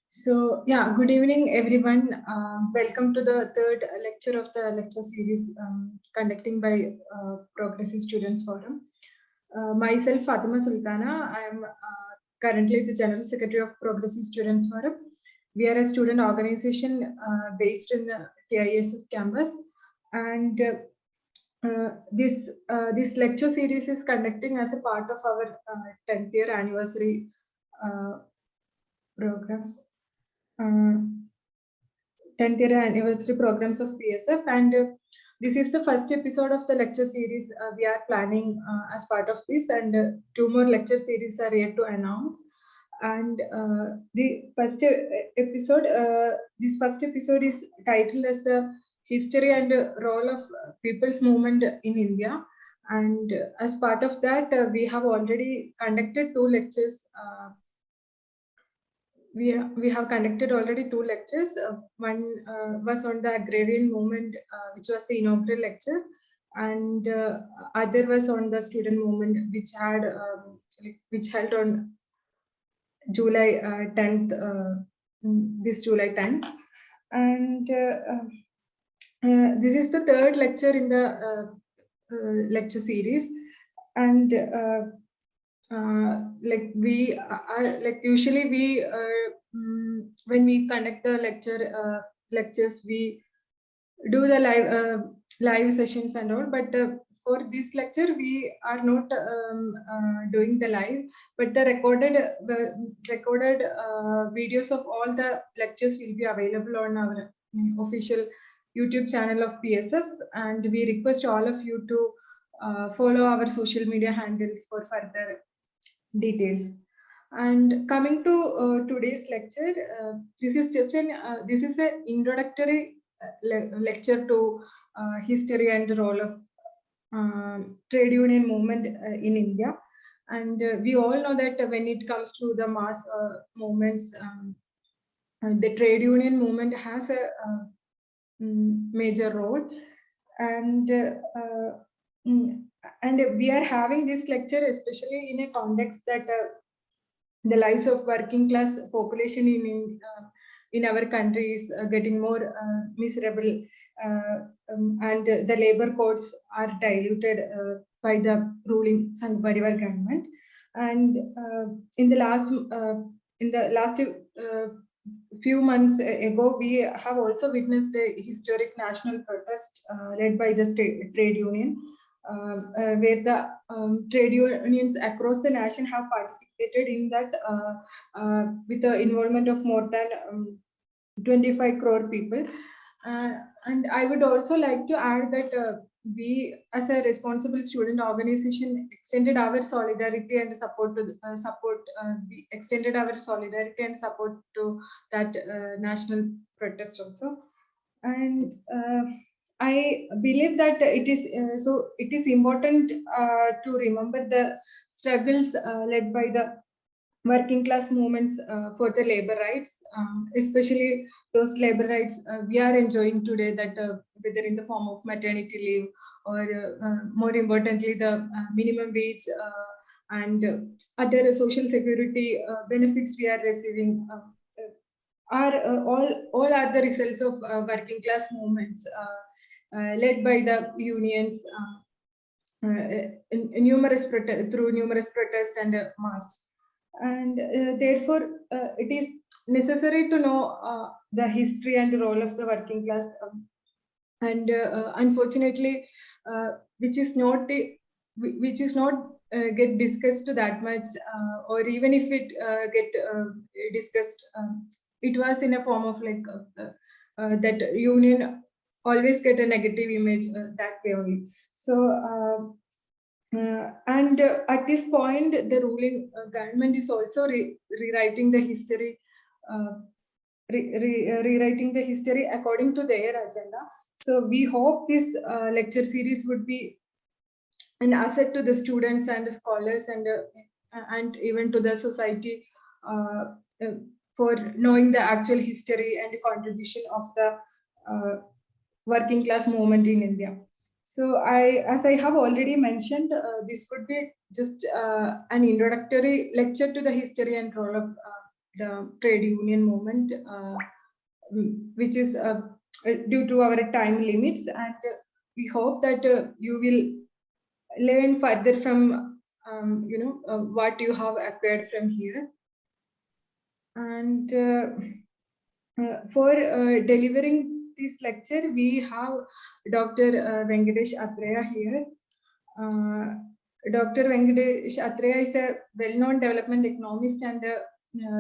So yeah, good evening everyone. Welcome to the third lecture of the lecture series conducting by Progressive Students Forum. Myself, Fatima Sultana. I am currently the General Secretary of Progressive Students Forum. We are a student organization based in the TISS campus, and this lecture series is conducting as a part of our 10th year anniversary programs. 10th year anniversary programs of PSF, and this is the first episode of the lecture series we are planning as part of this, and two more lecture series are yet to announce. And the first episode, this first episode is titled as the history and role of people's movement in India. And as part of that, we have already conducted two lectures. We have conducted already two lectures. One was on the Agrarian movement, which was the inaugural lecture, and other was on the student movement, which held on July 10th, this July 10th. And this is the third lecture in the lecture series, and like we are like usually we when we conduct the lectures, we do the live sessions and all, but for this lecture we are not doing the live, but the recorded videos of all the lectures will be available on our official YouTube channel of PSF, and we request all of you to follow our social media handles for further details. And coming to today's lecture, this is an introductory lecture to history and the role of trade union movement in India. And we all know that when it comes to the mass movements, the trade union movement has a major role, and we are having this lecture especially in a context that the lives of working class population in our country is getting more miserable, and the labor codes are diluted by the ruling Sangh Parivar government. And in the last few months ago, we have also witnessed a historic national protest led by the state trade union, where the trade unions across the nation have participated in that with the involvement of more than 25 crore people. And I would also like to add that we, as a responsible student organization, extended our solidarity and support to we extended our solidarity and support to that national protest also. And I believe that it is important to remember the struggles led by the working class movements for the labor rights, especially those labor rights we are enjoying today, that whether in the form of maternity leave or more importantly the minimum wage and other social security benefits we are receiving, are all are the results of working class movements led by the unions through numerous protests and marches. And therefore it is necessary to know the history and role of the working class, and unfortunately which is not get discussed that much, or even if it get discussed, it was in a form of like that union always get a negative image that way only. So and at this point, the ruling government is also rewriting the history, rewriting the history according to their agenda. So we hope this lecture series would be an asset to the students and the scholars, and even to the society for knowing the actual history and the contribution of the working class movement in India. So as I have already mentioned, this would be just an introductory lecture to the history and role of the trade union movement, which is due to our time limits, and we hope that you will learn further from what you have acquired from here. And for delivering this lecture, we have Dr. Venkatesh Athreya here. Dr. Venkatesh Athreya is a well-known development economist and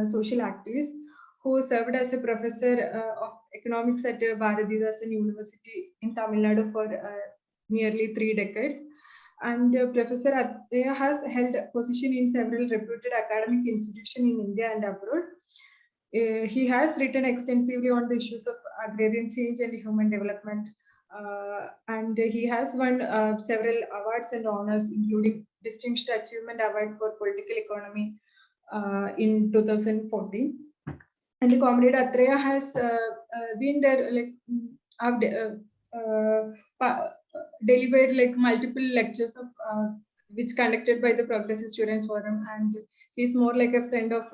social activist who served as a professor of economics at Bharatidasan University in Tamil Nadu for nearly 3 decades. And Professor Athreya has held a position in several reputed academic institutions in India and abroad. He has written extensively on the issues of agrarian change and human development. And he has won several awards and honors, including Distinguished Achievement Award for Political Economy in 2014. And the Comrade Athreya has been there, like, delivered like multiple lectures of which conducted by the Progressive Students Forum, and he's more like a friend of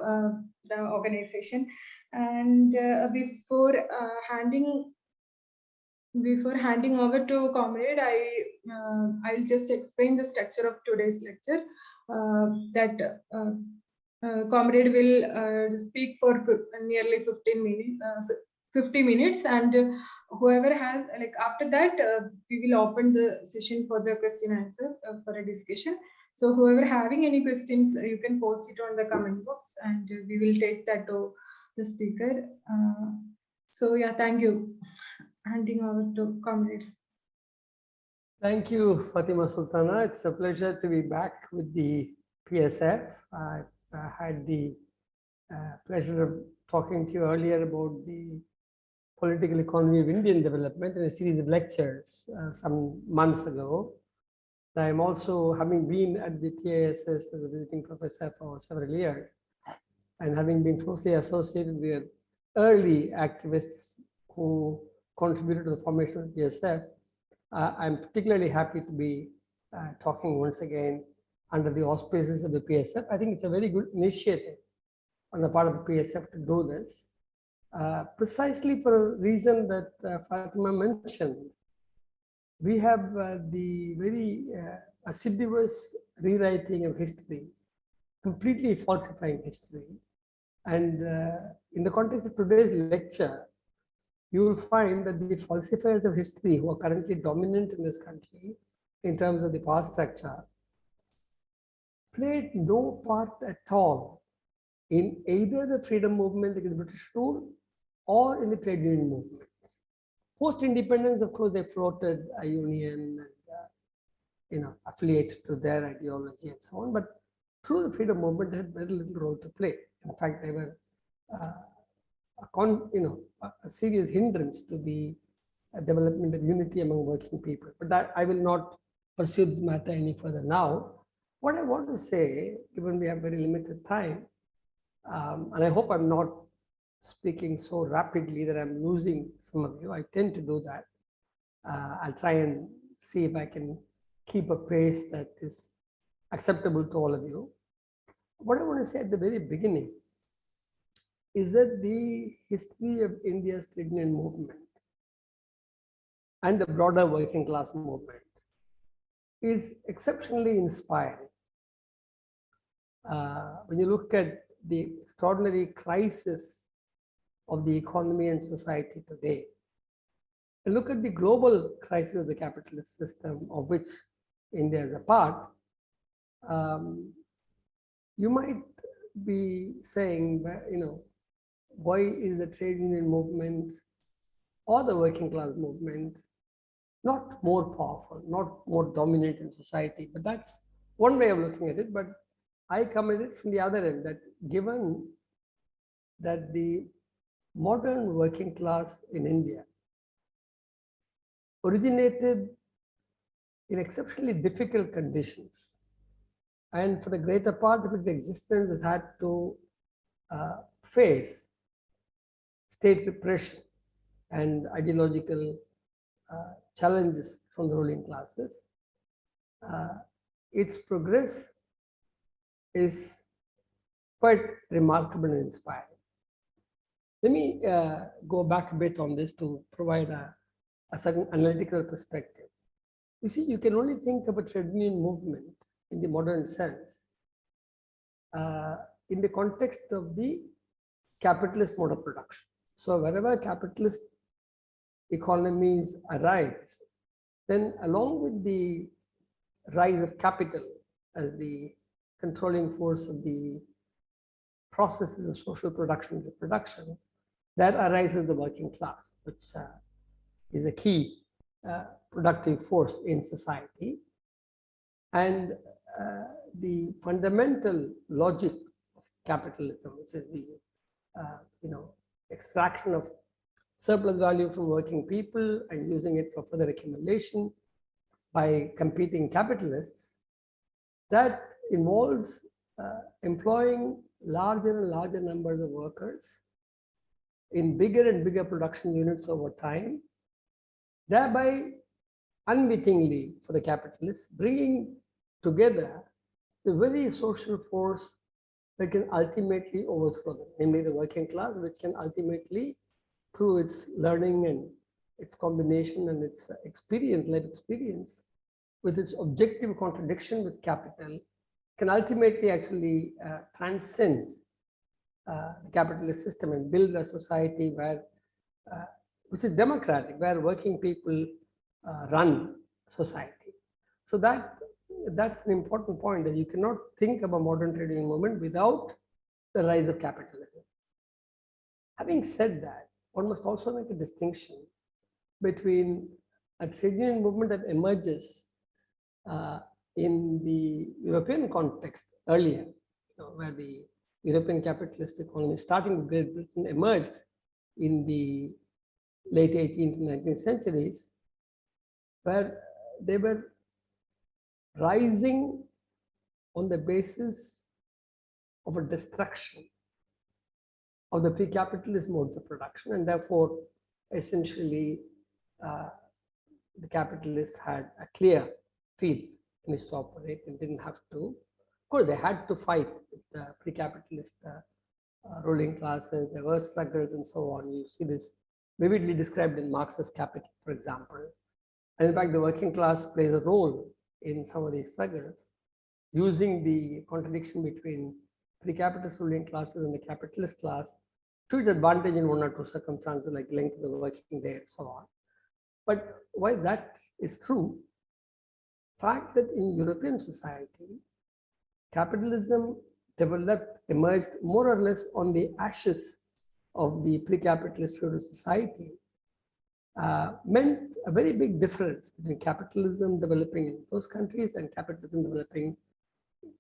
the organization. And before handing over to Comrade, I'll just explain the structure of today's lecture. That Comrade will speak for nearly 50 minutes, and whoever has, like, after that we will open the session for the question answer for a discussion. So whoever having any questions, you can post it on the comment box, and we will take that to the speaker. So yeah, thank you. Handing over to Comrade. Thank you, Fatima Sultana. It's a pleasure to be back with the PSF. I had the pleasure of talking to you earlier about the political economy of Indian development in a series of lectures some months ago. I'm also, having been at the TISS as a visiting professor for several years, and having been closely associated with early activists who contributed to the formation of the PSF, I'm particularly happy to be talking once again under the auspices of the PSF. I think it's a very good initiative on the part of the PSF to do this, precisely for a reason that Fatima mentioned. We have the very assiduous rewriting of history, completely falsifying history. And in the context of today's lecture, you will find that the falsifiers of history who are currently dominant in this country in terms of the power structure played no part at all in either the freedom movement against British rule or in the trade union movement. Post-independence, of course, they floated a union and affiliated to their ideology and so on. But through the freedom movement, they had very little role to play. In fact, they were a serious hindrance to the development of unity among working people. But that I will not pursue this matter any further now. What I want to say, given we have very limited time, and I hope I'm not speaking so rapidly that I'm losing some of you. I tend to do that. I'll try and see if I can keep a pace that is acceptable to all of you. What I want to say at the very beginning is that the history of India's trade union movement and the broader working class movement is exceptionally inspiring. When you look at the extraordinary crisis of the economy and society today, and look at the global crisis of the capitalist system of which India is a part, you might be saying, why is the trade union movement or the working class movement not more powerful, not more dominant in society? But that's one way of looking at it. But I come at it from the other end, that given that the modern working class in India originated in exceptionally difficult conditions, and for the greater part of its existence it had to face state repression and ideological challenges from the ruling classes. Its progress is quite remarkable and inspiring. Let me go back a bit on this to provide a certain analytical perspective. You see, you can only think of a trade union movement in the modern sense in the context of the capitalist mode of production. So wherever capitalist economies arise, then along with the rise of capital as the controlling force of the processes of social production and reproduction, that arises the working class, which is a key productive force in society. And the fundamental logic of capitalism, which is the extraction of surplus value from working people and using it for further accumulation by competing capitalists, that involves employing larger and larger numbers of workers in bigger and bigger production units over time, thereby unwittingly for the capitalists bringing together the very social force that can ultimately overthrow them, namely the working class, which can ultimately, through its learning and its combination and its experience, life experience, with its objective contradiction with capital, can ultimately actually transcend the capitalist system and build a society where, which is democratic, where working people run society. So that's an important point, that you cannot think of a modern trade union movement without the rise of capitalism. Having said that, one must also make a distinction between a trade union movement that emerges in the European context earlier, where the European capitalist economy, starting with Great Britain, emerged in the late 18th and 19th centuries, where they were rising on the basis of a destruction of the pre-capitalist modes of production, and therefore essentially the capitalists had a clear field in which to operate and didn't have to. Of course, they had to fight with the pre-capitalist ruling classes. There were struggles and so on. You see this vividly described in Marx's Capital, for example. And in fact, the working class plays a role in some of these struggles, using the contradiction between pre-capitalist ruling classes and the capitalist class to its advantage in one or two circumstances, like length of the working day and so on. But while that is true, fact that in European society, capitalism developed, emerged more or less on the ashes of the pre-capitalist feudal society, meant a very big difference between capitalism developing in those countries and capitalism developing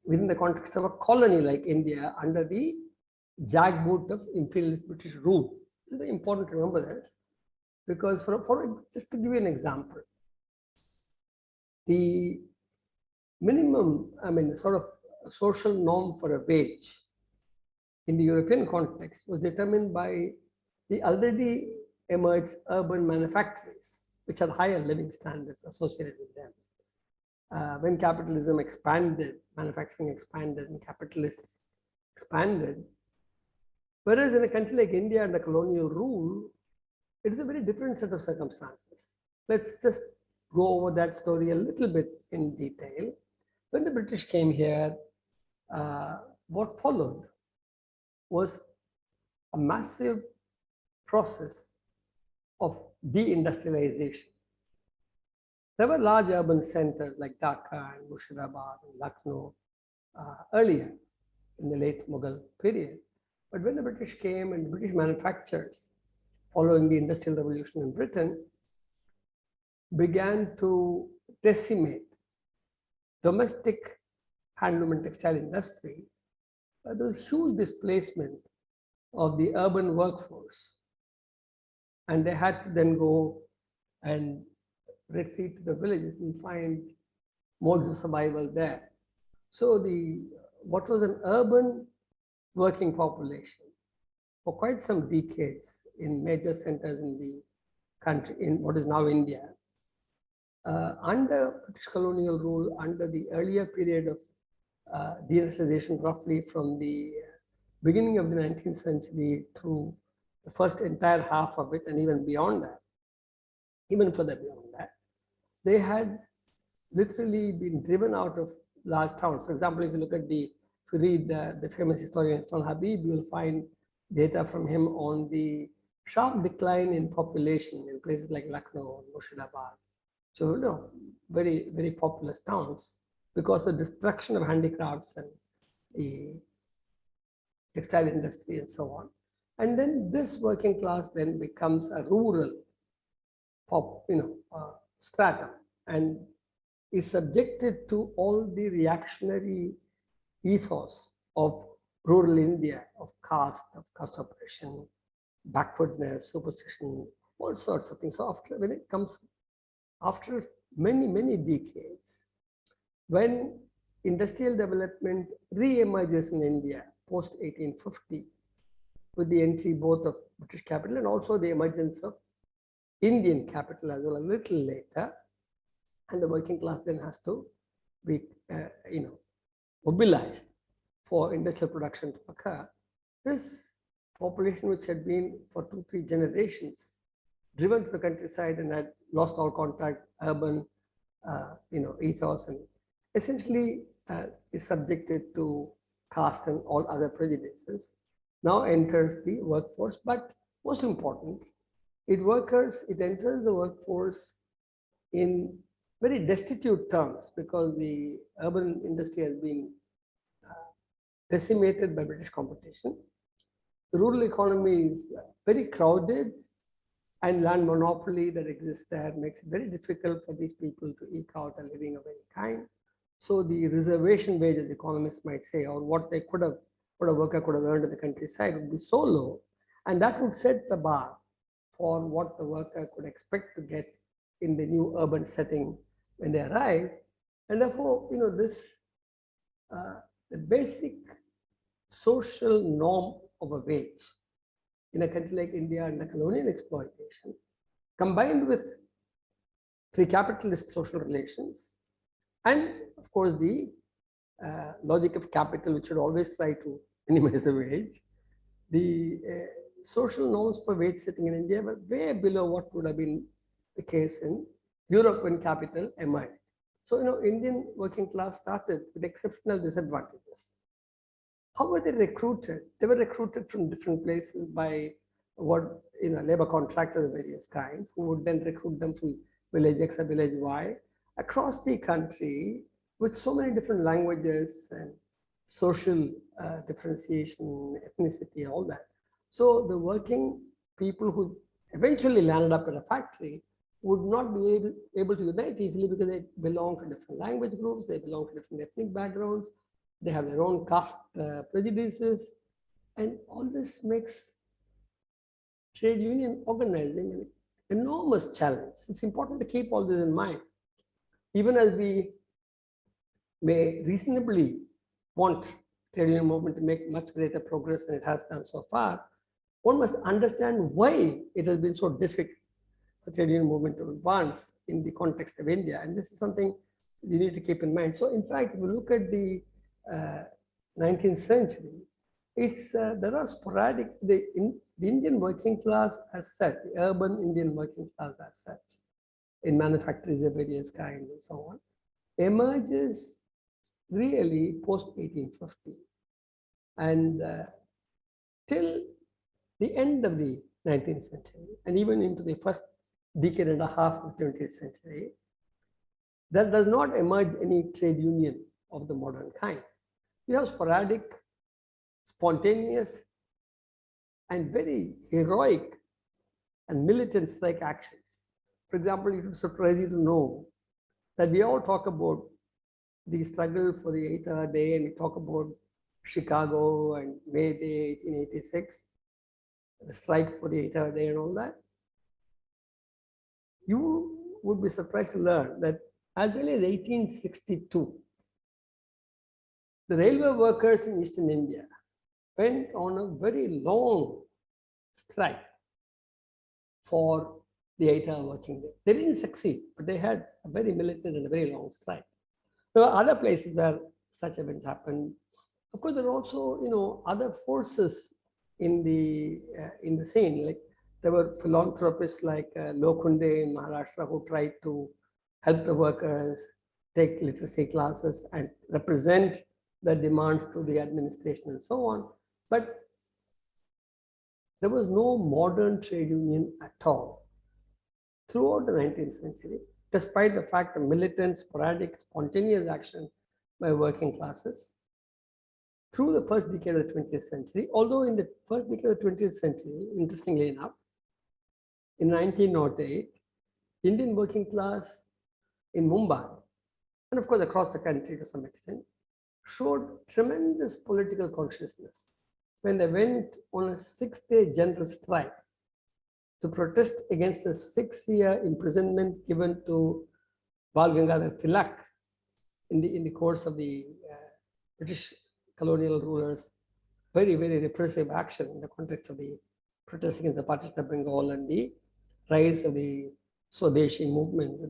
within the context of a colony like India under the jackboot of imperialist British rule. This is very important to remember this, because just to give you an example, the minimum, sort of social norm for a wage in the European context was determined by the already emerged urban manufactories, which had higher living standards associated with them. When capitalism expanded, manufacturing expanded, and capitalists expanded. Whereas in a country like India under colonial rule, it is a very different set of circumstances. Let's just go over that story a little bit in detail. When the British came here, what followed was a massive process of deindustrialization. There were large urban centers like Dhaka and Murshidabad and Lucknow earlier in the late Mughal period. But when the British came and British manufacturers, following the Industrial Revolution in Britain, began to decimate domestic handloom and textile industry, there was huge displacement of the urban workforce. And they had to then go and retreat to the villages and find modes of survival there. So what was an urban working population for quite some decades in major centers in the country, in what is now India, under British colonial rule, under the earlier period of deindustrialization, roughly from the beginning of the 19th century through the first entire half of it, and even beyond that, even further beyond that, they had literally been driven out of large towns. For example, if you look at if you read the famous historian Son Habib, you will find data from him on the sharp decline in population in places like Lucknow, Murshidabad. So, very, very populous towns because of destruction of handicrafts and the textile industry and so on. And then this working class then becomes a rural stratum and is subjected to all the reactionary ethos of rural India, of caste oppression, backwardness, superstition, all sorts of things. So when it comes after many, many decades, when industrial development re-emerges in India post 1850, with the entry both of British capital and also the emergence of Indian capital as well a little later, and the working class then has to be, mobilized for industrial production to occur. This population, which had been for 2-3 generations driven to the countryside and had lost all contact, urban, ethos, and essentially is subjected to caste and all other prejudices, now enters the workforce. But most important, it enters the workforce in very destitute terms because the urban industry has been decimated by British competition. The rural economy is very crowded, and land monopoly that exists there makes it very difficult for these people to eke out a living of any kind. So the reservation wage, as economists might say, or what a worker could have earned in the countryside would be so low, and that would set the bar for what the worker could expect to get in the new urban setting when they arrive. And therefore, the basic social norm of a wage in a country like India under colonial exploitation, combined with pre-capitalist social relations, and of course the logic of capital, which should always try to minimize the wage, the social norms for wage setting in India were way below what would have been the case in Europe when capital emerged. So, Indian working class started with exceptional disadvantages. How were they recruited? They were recruited from different places by labor contractors of various kinds, who would then recruit them from village X or village Y across the country with so many different languages and social differentiation, ethnicity, all that. So the working people who eventually landed up in a factory would not be able to unite easily because they belong to different language groups, they belong to different ethnic backgrounds, they have their own caste prejudices, and all this makes trade union organizing an enormous challenge. It's important to keep all this in mind. Even as we may reasonably want trade union movement to make much greater progress than it has done so far, one must understand why it has been so difficult for trade union movement to advance in the context of India. And this is something you need to keep in mind. So in fact, if you look at the 19th century, there are sporadic, the Indian working class as such, the urban Indian working class as such, in manufactories of various kinds and so on, emerges really post 1850. And till the end of the 19th century, and even into the first decade and a half of the 20th century, there does not emerge any trade union of the modern kind. You have sporadic, spontaneous, and very heroic and militant strike actions. For example, it would surprise you to know that we all talk about the struggle for the 8-hour day, and we talk about Chicago and May Day 1886, the strike for the 8-hour day and all that. You would be surprised to learn that as early as 1862, the railway workers in Eastern India went on a very long strike for the 8-hour working day. They didn't succeed, but they had a very militant and a very long strike. There were other places where such events happened. Of course, there are also, other forces in the scene. Like there were philanthropists like Lokunde in Maharashtra who tried to help the workers take literacy classes and represent the demands to the administration and so on. But there was no modern trade union at all throughout the 19th century, despite the fact of militant, sporadic, spontaneous action by working classes. Through the first decade of the 20th century, although in the first decade of the 20th century, interestingly enough, in 1908, Indian working class in Mumbai, and of course across the country to some extent, showed tremendous political consciousness when they went on a 6-day general strike to protest against the 6-year imprisonment given to Bal Gangadhar Tilak in the course of the British colonial rulers' very, very repressive action in the context of the protest against the partition of Bengal and the rise of the Swadeshi movement,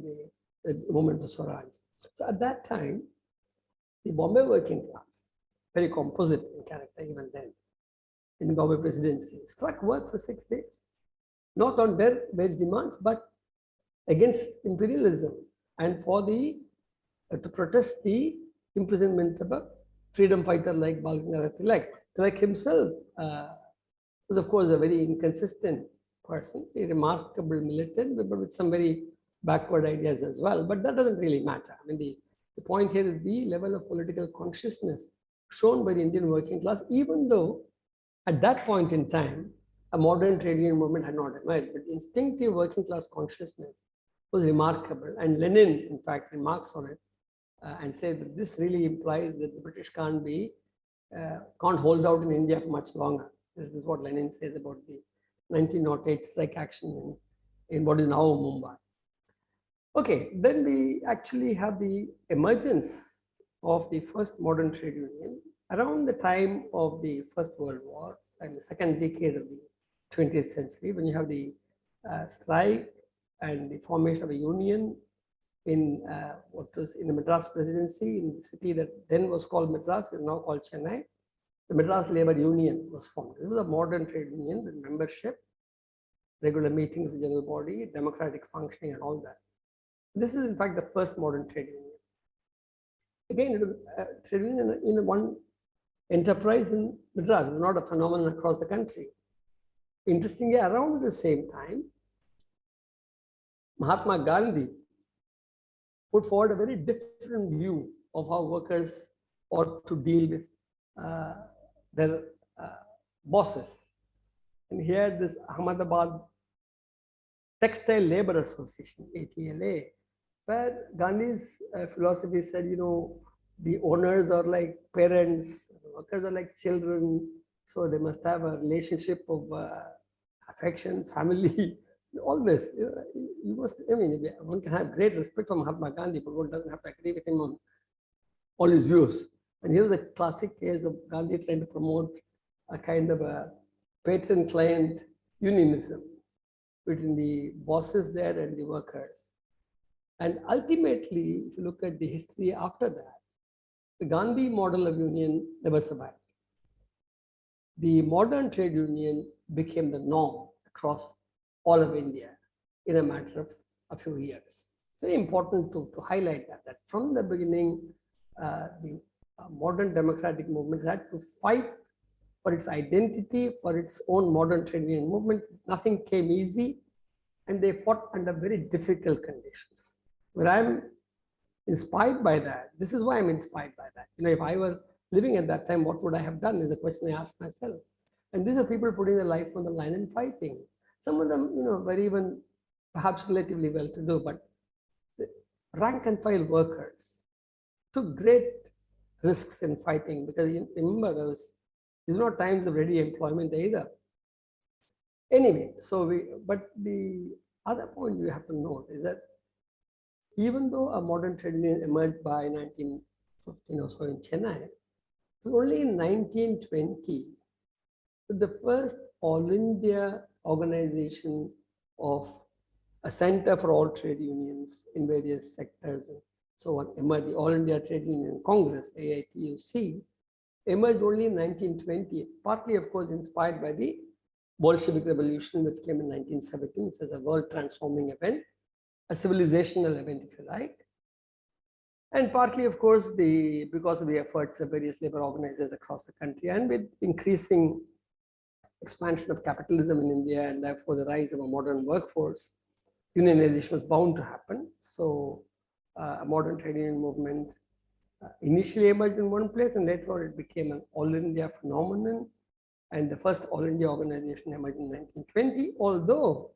the movement of Swaraj. So at that time, the Bombay working class, very composite in character even then, in Bombay presidency, struck work for 6 days, not on their wage demands, but against imperialism and for the to protest the imprisonment of a freedom fighter like Bal Gangadhar Tilak. Tilak himself was, of course, a very inconsistent person, a remarkable militant, but with some very backward ideas as well. But that doesn't really matter. I mean, the point here is the level of political consciousness shown by the Indian working class, even though at that point in time, a modern trade union movement had not emerged, but the instinctive working class consciousness was remarkable. And Lenin, in fact, remarks on it and said that this really implies that the British can't hold out in India for much longer. This is what Lenin says about the 1908 strike action in what is now Mumbai. Okay, then we actually have the emergence of the first modern trade union around the time of the First World War and the second decade of the 20th century, when you have the strike and the formation of a union in what was in the Madras presidency, in the city that then was called Madras, is now called Chennai. The Madras Labour Union was formed. It was a modern trade union with membership, regular meetings, general body, democratic functioning, and all that. This is, in fact, the first modern trade union. Again, it was a trade union in one enterprise in Madras, not a phenomenon across the country. Interestingly, around the same time, Mahatma Gandhi put forward a very different view of how workers ought to deal with their bosses. And he had this Ahmedabad Textile Labor Association, ATLA, where Gandhi's philosophy said, the owners are like parents, workers are like children, so they must have a relationship of affection, family, all this. You must, one can have great respect for Mahatma Gandhi, but one doesn't have to agree with him on all his views. And here's a classic case of Gandhi trying to promote a kind of a patron-client unionism between the bosses there and the workers. And ultimately, if you look at the history after that, the Gandhi model of union never survived. The modern trade union became the norm across all of India in a matter of a few years. It's very important to highlight that from the beginning, the modern democratic movement had to fight for its identity, for its own modern trade union movement. Nothing came easy, and they fought under very difficult conditions. Where I'm inspired by that, this is why I'm inspired by that. If I were living at that time, what would I have done is the question I ask myself. And these are people putting their life on the line and fighting. Some of them, were even perhaps relatively well-to-do, but the rank and file workers took great risks in fighting, because remember, these were not times of ready employment either. Anyway, but the other point you have to note is that even though a modern trade union emerged by 1915 or so in Chennai, it was only in 1920 that the first All India organization of a center for all trade unions in various sectors and so on emerged, the All India Trade Union Congress, AITUC, emerged only in 1920, partly, of course, inspired by the Bolshevik Revolution, which came in 1917, which was a world transforming event, a civilizational event, if you like. And partly, of course, because of the efforts of various labor organizers across the country, and with increasing expansion of capitalism in India, and therefore the rise of a modern workforce, unionization was bound to happen. So a modern trade union movement initially emerged in one place, and later on it became an all India phenomenon. And the first all India organization emerged in 1920. Although,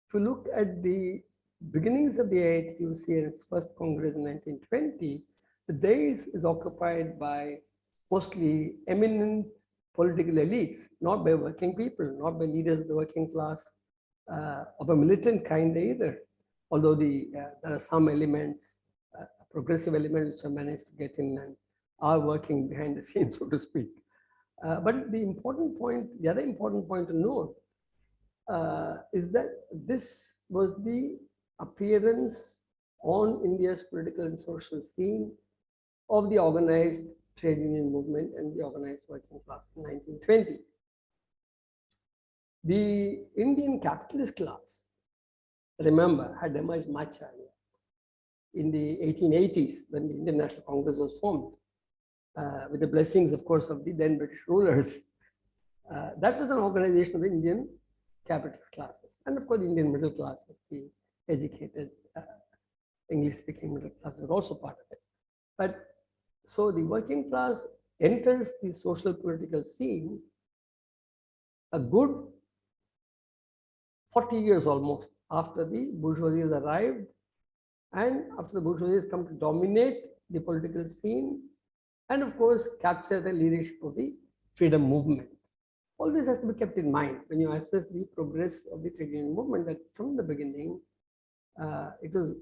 if you look at the beginnings of the AITUC and its first Congress in 1920, the dais is occupied by mostly eminent political elites, not by working people, not by leaders of the working class of a militant kind either. Although there are some elements, progressive elements, which have managed to get in and are working behind the scenes, so to speak. But the other important point to note is that this was the appearance on India's political and social scene of the organized trade union movement and the organized working class in 1920. The Indian capitalist class, remember, had emerged much earlier. In the 1880s, when the Indian National Congress was formed, with the blessings, of course, of the then British rulers. That was an organization of the Indian capitalist classes. And of course, the Indian middle classes, the educated English-speaking middle class were also part of it. But so the working class enters the social political scene a good 40 years almost after the bourgeoisie has arrived, and after the bourgeoisie has come to dominate the political scene, and of course, capture the leadership of the freedom movement. All this has to be kept in mind when you assess the progress of the trade union movement, that from the beginning, it was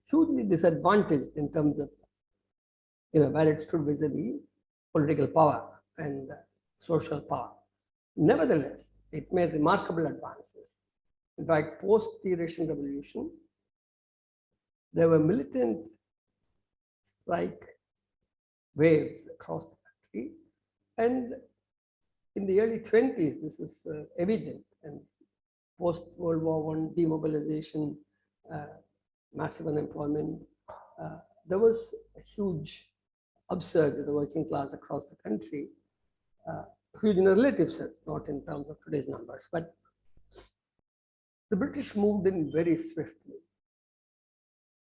hugely disadvantaged in terms of where it stood vis-a-vis political power and social power. Nevertheless, it made remarkable advances. In fact, post the Russian Revolution, there were militant strike waves across the country, and in the early 20s, this is evident, and post World War I demobilization, massive unemployment, there was a huge upsurge of the working class across the country, huge in a relative sense, not in terms of today's numbers, but the British moved in very swiftly,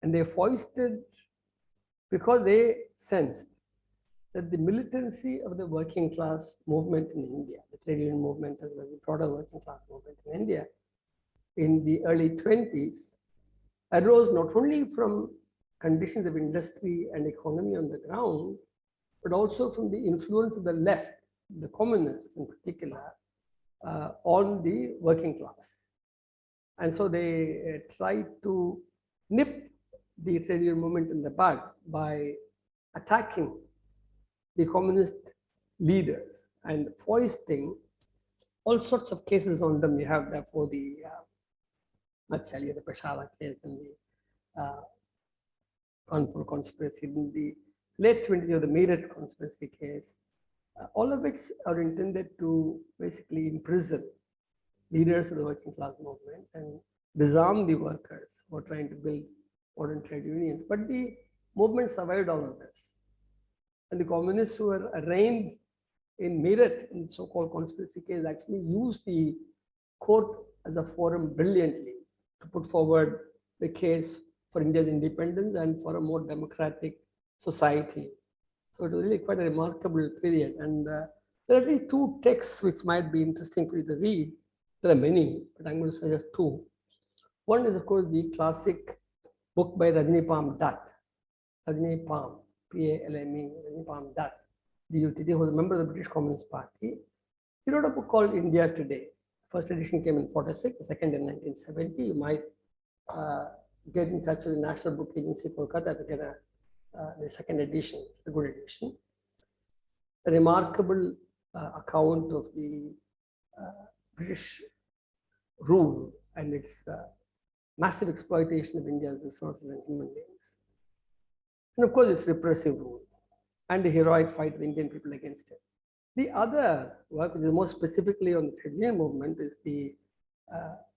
and they foisted, because they sensed that the militancy of the working class movement in India, the trade union movement, as well as the broader working class movement in India, in the early 20s, arose not only from conditions of industry and economy on the ground, but also from the influence of the left, the communists in particular, on the working class. And so they tried to nip the trade union movement in the bud by attacking the communist leaders and foisting all sorts of cases on them. You have therefore the much earlier, the Peshawar case and the Kanpur conspiracy, in the late 20s, the Meerut conspiracy case, all of which are intended to basically imprison leaders of the working class movement and disarm the workers who are trying to build modern trade unions. But the movement survived all of this. And the communists who were arraigned in Meerut in so-called conspiracy case actually used the court as a forum brilliantly to put forward the case for India's independence and for a more democratic society. So it was really quite a remarkable period. And there are at least two texts which might be interesting for you to read. There are many, but I'm going to suggest two. One is, of course, the classic book by Rajnipam Dutt. Rajnipam, P-A-L-M-E, Rajnipam Dutt, D-U-T-T, who was a member of the British Communist Party. He wrote a book called India Today. First edition came in 1946, the second in 1970. You might get in touch with the National Book Agency, Kolkata, to get the second edition, the good edition. A remarkable account of the British rule and its massive exploitation of India's resources and human beings. And of course, its repressive rule. and the heroic fight of Indian people against it. The other work, which is more specifically on the trade union movement, is the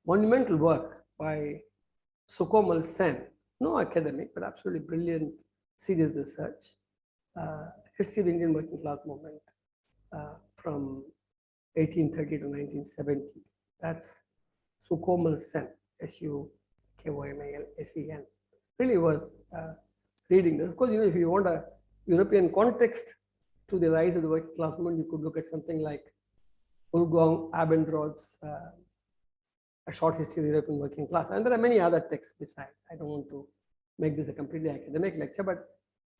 monumental work by Sukomal Sen, no academic, but absolutely brilliant, serious research, history of the Indian working class movement from 1830 to 1970. That's Sukomal Sen, Sukomalsen. Really worth reading. Of course, if you want a European context to the rise of the working class movement, you could look at something like Ulgong Abendroth's A Short History of the European Working Class. And there are many other texts besides. I don't want to make this a completely academic lecture, but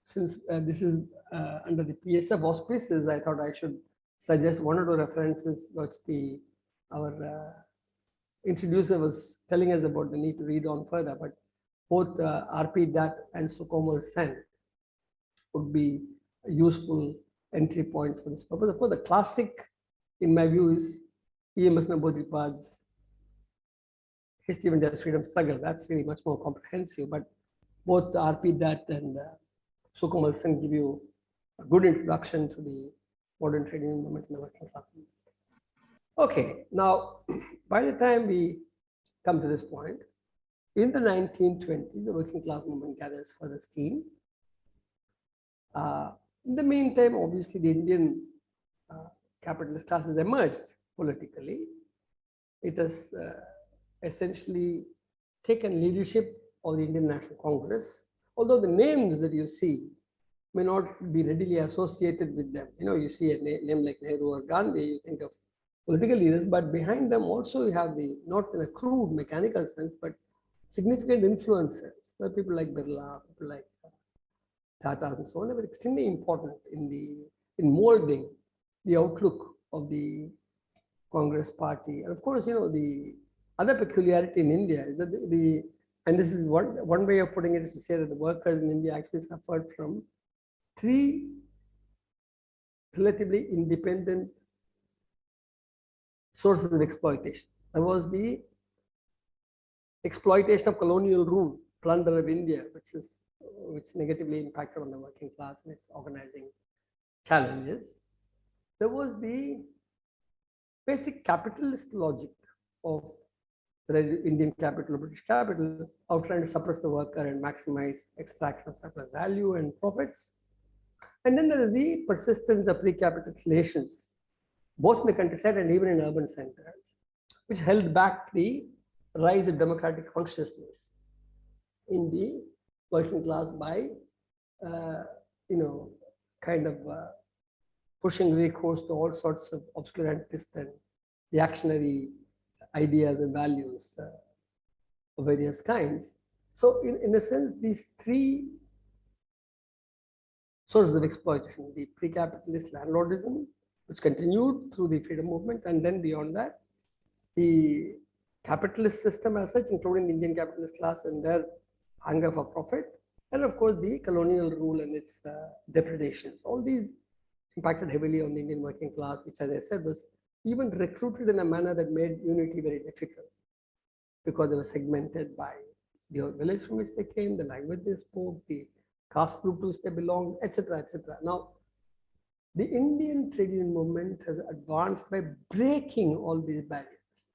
since this is under the PSF auspices, I thought I should suggest one or two references, which our introducer was telling us about the need to read on further, but both R.P. Dutt and Sukomal Sen would be useful entry points for this purpose. Of course, the classic, in my view, is E.M.S. Namboodiripal's History of India's Freedom Struggle. That's really much more comprehensive, but both R.P. Dutt and Sukomal Sen give you a good introduction to the modern trade union movement in the working class. Okay, now, by the time we come to this point, in the 1920s, the working class movement gathers further steam. In the meantime, obviously, the Indian capitalist class has emerged politically. It has essentially taken leadership of the Indian National Congress, although the names that you see may not be readily associated with them. You see a name like Nehru or Gandhi, you think of political leaders, but behind them also you have not in a crude mechanical sense, but significant influencers. There are people like Birla, people like Tata and so on. They were extremely important in molding the outlook of the Congress party. And of course, the other peculiarity in India is that and this is one way of putting it is to say that the workers in India actually suffered from three relatively independent sources of exploitation. There was the exploitation of colonial rule, plunder of India, which negatively impacted on the working class and its organizing challenges. There was the basic capitalist logic of the Indian capital, British capital, of trying to suppress the worker and maximize extraction of surplus value and profits. And then there is the persistence of pre-capitalist relations, both in the countryside and even in urban centers, which held back the rise of democratic consciousness in the working class by, pushing recourse to all sorts of obscurantist and reactionary ideas and values of various kinds. So in a sense, these three sources of exploitation, the pre-capitalist landlordism, which continued through the freedom movement, and then beyond that, the capitalist system as such, including the Indian capitalist class and their hunger for profit, and of course the colonial rule and its depredations. All these impacted heavily on the Indian working class, which, as I said, was even recruited in a manner that made unity very difficult, because they were segmented by the village from which they came, the language they spoke, the caste group to which they belonged, etc., etc. Now, the Indian trade union movement has advanced by breaking all these barriers.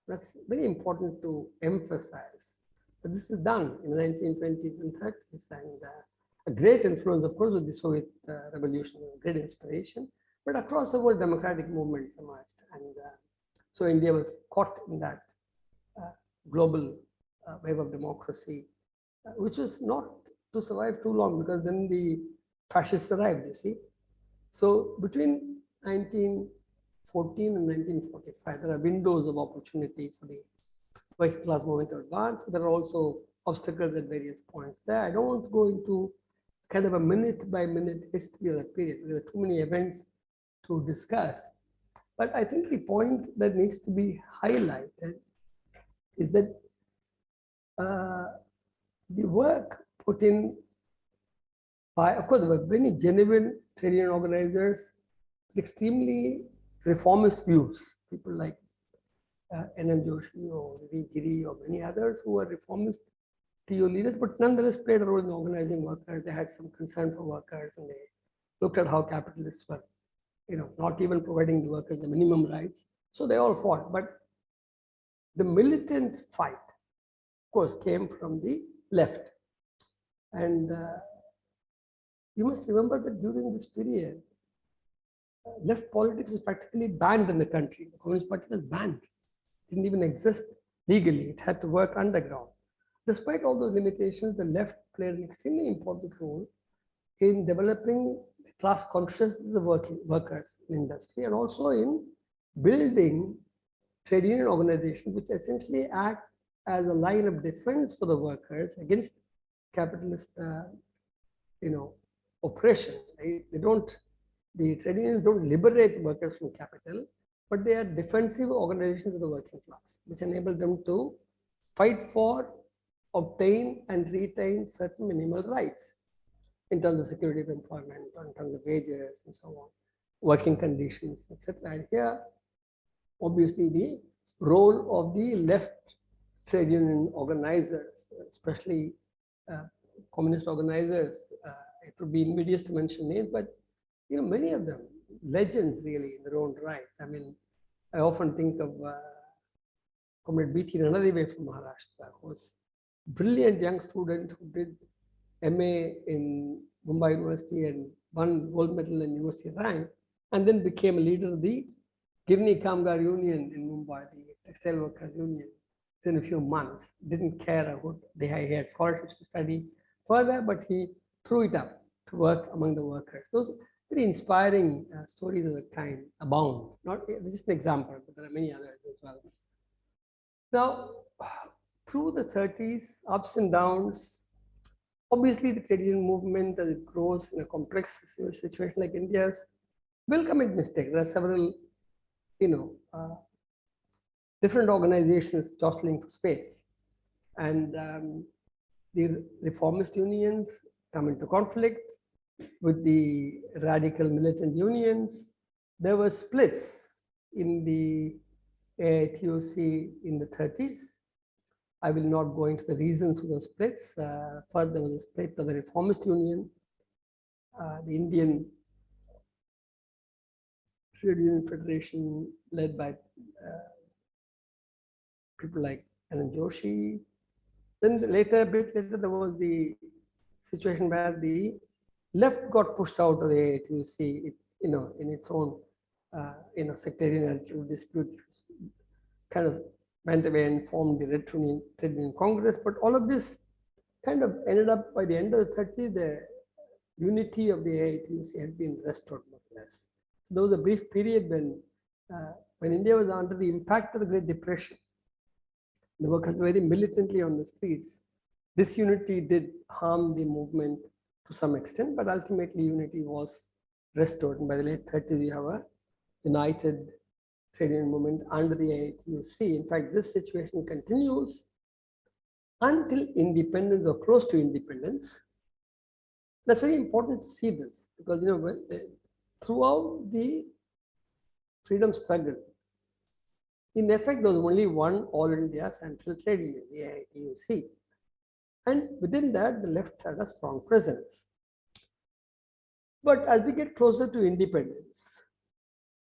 That's very important to emphasize. But this is done in the 1920s and 30s, and a great influence, of course, with the Soviet revolution, great inspiration. But across the world, democratic movements emerged, and so India was caught in that global wave of democracy, which was not to survive too long, because then the fascists arrived, you see. So between 1914 and 1945, there are windows of opportunity for the working class movement to advance. There are also obstacles at various points there. I don't want to go into kind of a minute-by-minute history of that period. There are too many events to discuss. But I think the point that needs to be highlighted is that the work put in by, of course, there were many genuine trade union organizers with extremely reformist views, people like N.M. Joshi or V. Giri or many others who were reformist TO leaders, but nonetheless played a role in organizing workers. They had some concern for workers, and they looked at how capitalists were, not even providing the workers the minimum rights. So they all fought. But the militant fight, of course, came from the left. And you must remember that during this period, left politics was practically banned in the country. The Communist Party was banned. It didn't even exist legally. It had to work underground. Despite all those limitations, the left played an extremely important role in developing the class consciousness of the workers in industry, and also in building trade union organizations which essentially act as a line of defense for the workers against capitalist oppression. The trade unions don't liberate workers from capital, but they are defensive organizations of the working class, which enable them to fight for, obtain, and retain certain minimal rights in terms of security of employment, in terms of wages, and so on, working conditions, etc. And here, obviously, the role of the left trade union organizers, especially communist organizers, it would be invidious to mention names, but many of them, legends really in their own right. I mean, I often think of Comrade B.T. Ranadive from Maharashtra, who was a brilliant young student who did MA in Mumbai University and won gold medal in university rank, and then became a leader of the Girni Kamgar Union in Mumbai, the textile workers union, in a few months. Didn't care about he had scholarships to study further, but he threw it up to work among the workers. Those very inspiring stories of the time abound. This is an example, but there are many others as well. Now, through the 30s, ups and downs, obviously the trade union movement, as it grows in a complex situation like India's, will commit mistakes. There are several, different organizations jostling for space. And the reformist unions come into conflict with the radical militant unions. There were splits in the AITUC in the 30s. I will not go into the reasons for those splits. First, there was a split of the reformist union, the Indian Trade Union Federation, led by people like Anand Joshi. Then a bit later, there was the situation where the left got pushed out of the AITUC, in its own, sectarian dispute, kind of went away and formed the Red Trade Union Congress. But all of this kind of ended up, by the end of the 30s, the unity of the AITUC had been restored more or less. So there was a brief period when India was under the impact of the Great Depression. The workers were very militantly on the streets. This unity did harm the movement to some extent, but ultimately unity was restored. And by the late 30s, we have a united trade union movement under the AITUC. In fact, this situation continues until independence or close to independence. That's very important to see this, because throughout the freedom struggle, in effect, there was only one All India Central Trade Union, the AITUC. And within that, the left had a strong presence. But as we get closer to independence,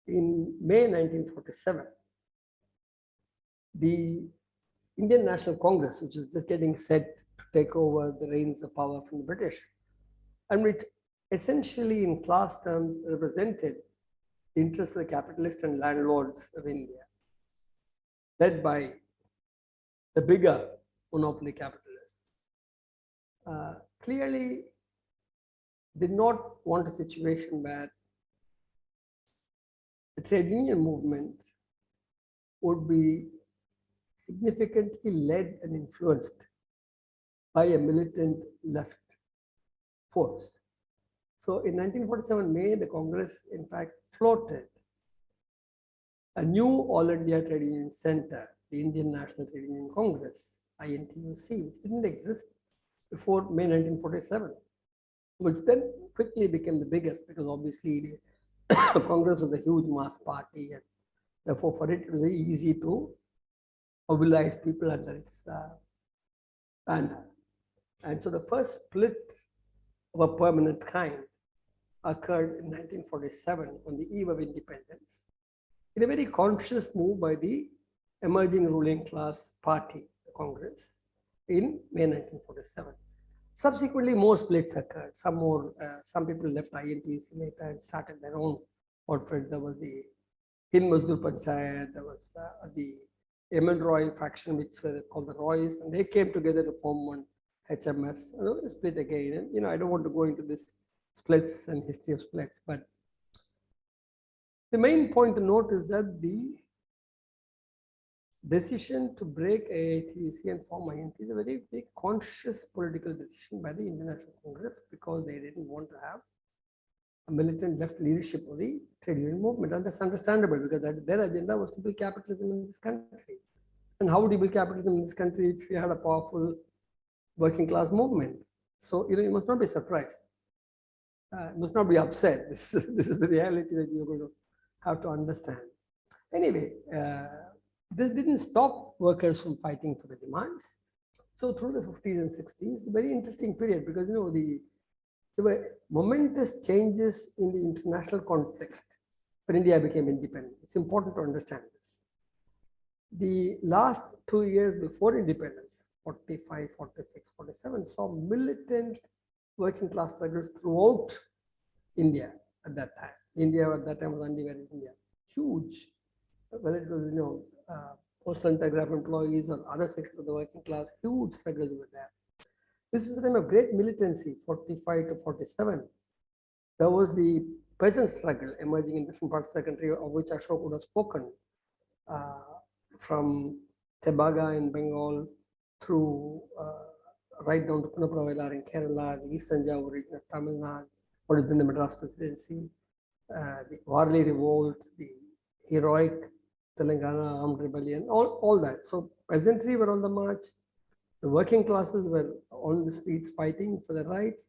in May 1947, the Indian National Congress, which was just getting set to take over the reins of power from the British, and which essentially in class terms represented the interests of the capitalists and landlords of India, led by the bigger monopoly capitalists, clearly did not want a situation where the trade union movement would be significantly led and influenced by a militant left force. So in 1947 May, the Congress in fact floated a new All India Trade Union Center, the Indian National Trade Union Congress, INTUC, which didn't exist before May 1947, which then quickly became the biggest, because obviously the Congress was a huge mass party, and therefore for it was very easy to mobilize people under its banner. And so the first split of a permanent kind occurred in 1947 on the eve of independence in a very conscious move by the emerging ruling class party, the Congress, in May 1947. Subsequently, more splits occurred. Some people left INPC later and started their own outfit. There was the Hind Mazdoor Panchayat, there was the Emin Roy faction, which were called the Roys, and they came together to form one HMS. They split again. And I don't want to go into this splits and history of splits, but the main point to note is that the decision to break AITUC and form INT is a very, very conscious political decision by the International Congress, because they didn't want to have a militant left leadership of the trade union movement. And that's understandable, because their agenda was to build capitalism in this country. And how would you build capitalism in this country if you had a powerful working class movement? So, you must not be surprised. Must not be upset. This is the reality that you're going to have to understand. Anyway, this didn't stop workers from fighting for the demands. So through the 50s and 60s, a very interesting period, because there were momentous changes in the international context when India became independent. It's important to understand this. The last 2 years before independence, 45, 46, 47, saw militant working class struggles throughout India at that time. India at that time was undivided India. Huge. Whether it was, postal and telegraph employees or other sections of the working class, huge struggles were there. This is a time of great militancy, 45 to 47. There was the peasant struggle emerging in different parts of the country, of which Ashok would have spoken, from Tebaga in Bengal through right down to Punapravelar in Kerala, the East Tanjavur region of Tamil Nadu, what is then the Madras Presidency, the Warli Revolt, the heroic Telangana armed rebellion, all that. So peasantry were on the march, the working classes were on the streets fighting for their rights,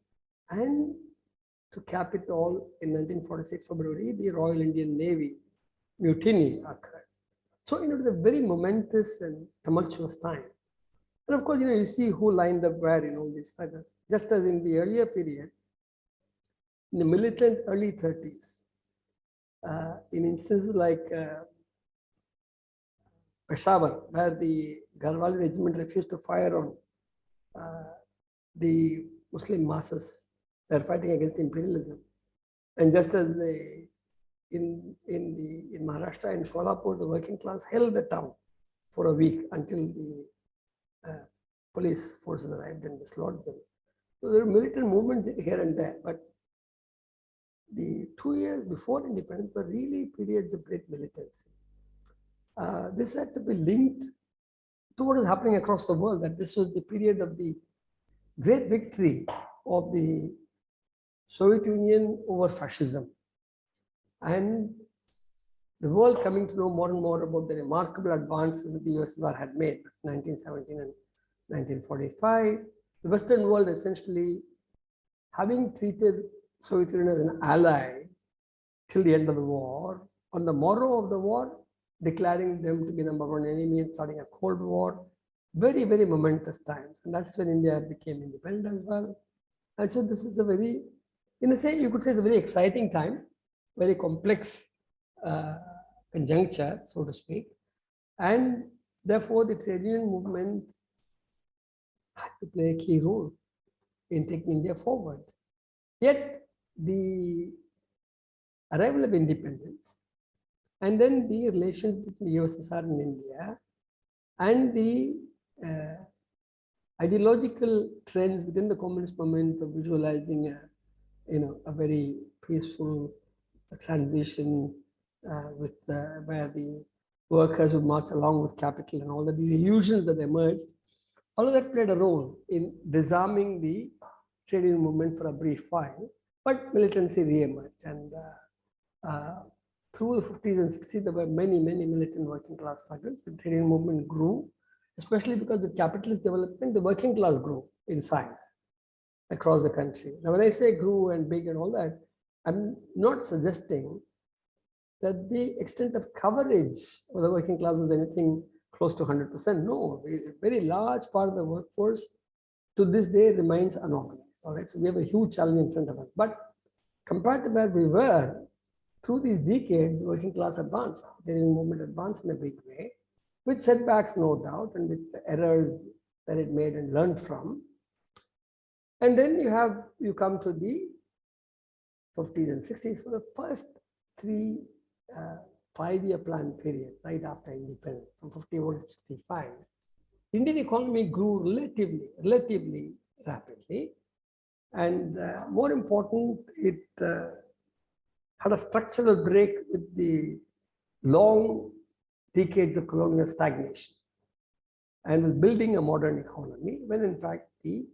and to cap it all, in 1946 February, the Royal Indian Navy mutiny occurred. So, it was a very momentous and tumultuous time. And of course, you see who lined up where in all these struggles. Just as in the earlier period, in the militant early 30s, in instances like Peshawar, where the Garhwali regiment refused to fire on the Muslim masses, they're fighting against imperialism. And just as in Maharashtra, in Solapur, the working class held the town for a week until the police forces arrived and dislodged them. So there were militant movements here and there, but the 2 years before independence were really periods of great militancy. This had to be linked to what is happening across the world, that this was the period of the great victory of the Soviet Union over fascism, and the world coming to know more and more about the remarkable advances that the USSR had made in 1917 and 1945. The Western world essentially, having treated Soviet Union as an ally till the end of the war, on the morrow of the war, declaring them to be number one enemy and starting a Cold War. Very, very momentous times. And that's when India became independent as well. And so this is a very, in a sense, you could say it's a very exciting time, very complex conjuncture, so to speak. And therefore, the trade union movement had to play a key role in taking India forward. Yet, the arrival of independence, and then the relations between the USSR and India, and the ideological trends within the communist movement of visualizing a very peaceful transition with where the workers would march along with capital and all that, the illusions that emerged, all of that played a role in disarming the trade union movement for a brief while, but militancy re-emerged. And through the 50s and 60s, there were many, many militant working class struggles. The trade union movement grew, especially because of capitalist development, the working class grew in size across the country. Now, when I say grew and big and all that, I'm not suggesting that the extent of coverage of the working class was anything close to 100%. No, a very large part of the workforce to this day remains unorganized. All right, so we have a huge challenge in front of us. But compared to where we were, through these decades, working class advanced, the movement advanced in a big way, with setbacks, no doubt, and with the errors that it made and learned from. And then you come to the 50s and 60s for the first 5-year plan period, right after independence, from 51 to 65. Indian economy grew relatively rapidly. And more important, it had a structural break with the long decades of colonial stagnation and was building a modern economy, when in fact the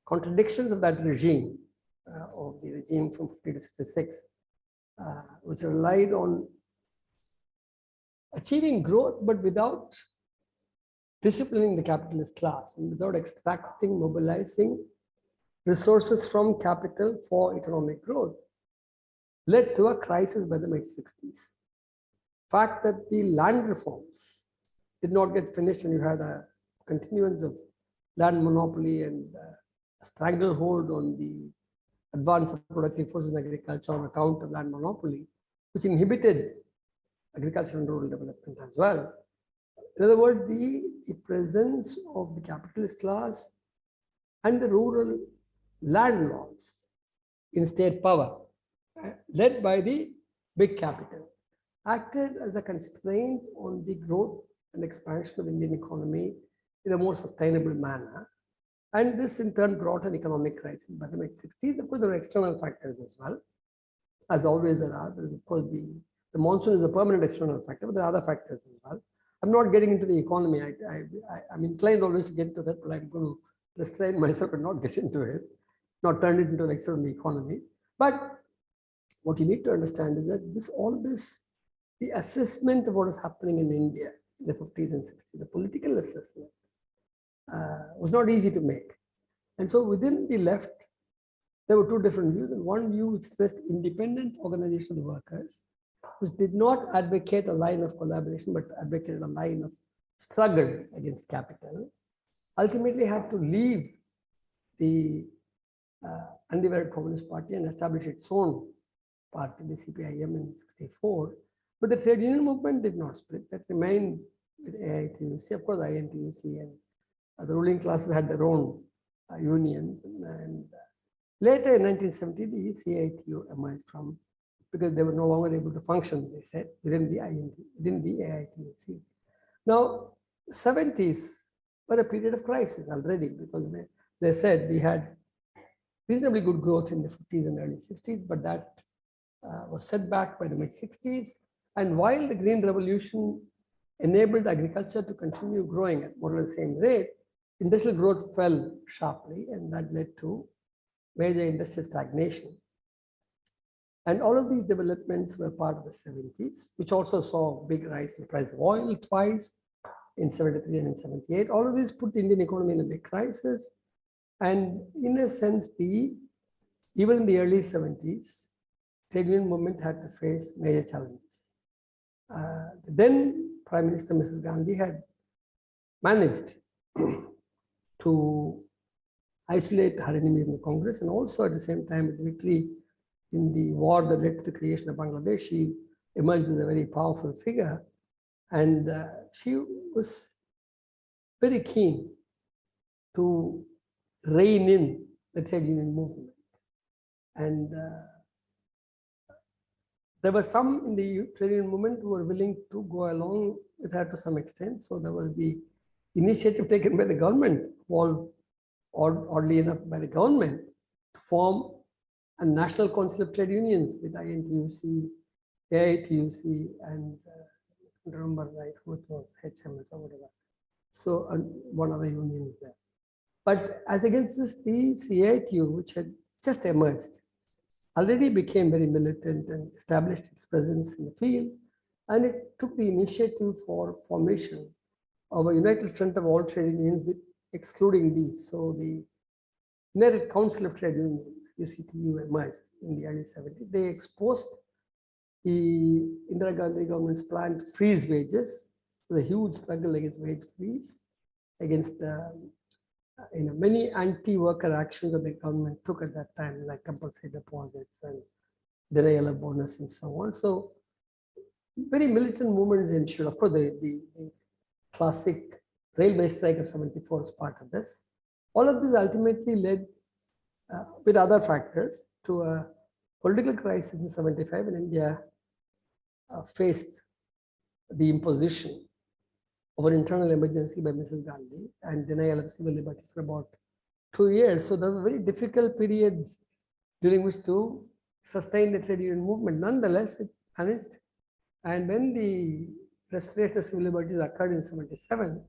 contradictions of that regime, from 50 to 66, which relied on achieving growth but without disciplining the capitalist class and without extracting, mobilizing resources from capital for economic growth, led to a crisis by the mid-60s. Fact that the land reforms did not get finished, and you had a continuance of land monopoly and a stranglehold on the advance of productive forces in agriculture on account of land monopoly, which inhibited agricultural and rural development as well. In other words, the presence of the capitalist class and the rural landlords in state power, led by the big capital, acted as a constraint on the growth and expansion of Indian economy in a more sustainable manner. And this in turn brought an economic crisis by the mid-60s. Of course, there are external factors as well, as always there are. There is, of course, the monsoon is a permanent external factor, but there are other factors as well. I'm not getting into the economy. I'm inclined always to get into that, but I'm going to restrain myself and not get into it, not turn it into a lecture on the economy. But what you need to understand is that the assessment of what is happening in India in the 50s and 60s, the political assessment, was not easy to make. And so within the left, there were two different views. And one view which stressed independent organization of the workers, which did not advocate a line of collaboration, but advocated a line of struggle against capital, ultimately had to leave the undivided Communist Party and establish its own party, the CPIM, in 64. But the trade union movement did not split. That remained with AITUC. Of course, INTUC and the ruling classes had their own unions. And later in 1970, the CITU emerged from, because they were no longer able to function, they said, within the AITUC. Now, 70s were a period of crisis already, because they said we had reasonably good growth in the 50s and early 60s, but that was set back by the mid-60s. And while the Green Revolution enabled agriculture to continue growing at more or less the same rate, industrial growth fell sharply, and that led to major industrial stagnation. And all of these developments were part of the 70s, which also saw a big rise in the price of oil twice, in 73 and in 78. All of this put the Indian economy in a big crisis. And in a sense, even in the early 70s, trade union movement had to face major challenges. Then Prime Minister Mrs. Gandhi had managed to isolate her enemies in the Congress, and also at the same time, with victory in the war that led to the creation of Bangladesh, she emerged as a very powerful figure. And she was very keen to rein in the trade union movement. And there were some in the trade union movement who were willing to go along with her to some extent. So there was the initiative taken by the government, oddly enough by the government, to form a national council of trade unions with INTUC, AITUC, and I don't remember right who it was, HMS or whatever. So one other union was there. But as against this, the CITU, which had just emerged, already became very militant and established its presence in the field, and it took the initiative for formation of a united front of all trade unions, with excluding these. So the United Council of Trade Unions, UCTU, emerged in the early 70s. They exposed the Indira Gandhi government's plan to freeze wages. It was a huge struggle against wage freeze, against many anti-worker actions that the government took at that time, like compulsory deposits and denial of bonus and so on. So very militant movements ensued. Of course, the classic railway strike of 74 is part of this. All of this ultimately led, with other factors, to a political crisis in 75 when India faced the imposition of an internal emergency by Mrs. Gandhi and denial of civil liberties for about 2 years. So there was a very difficult period during which to sustain the trade union movement. Nonetheless, it managed. And when the restoration of civil liberties occurred in 77,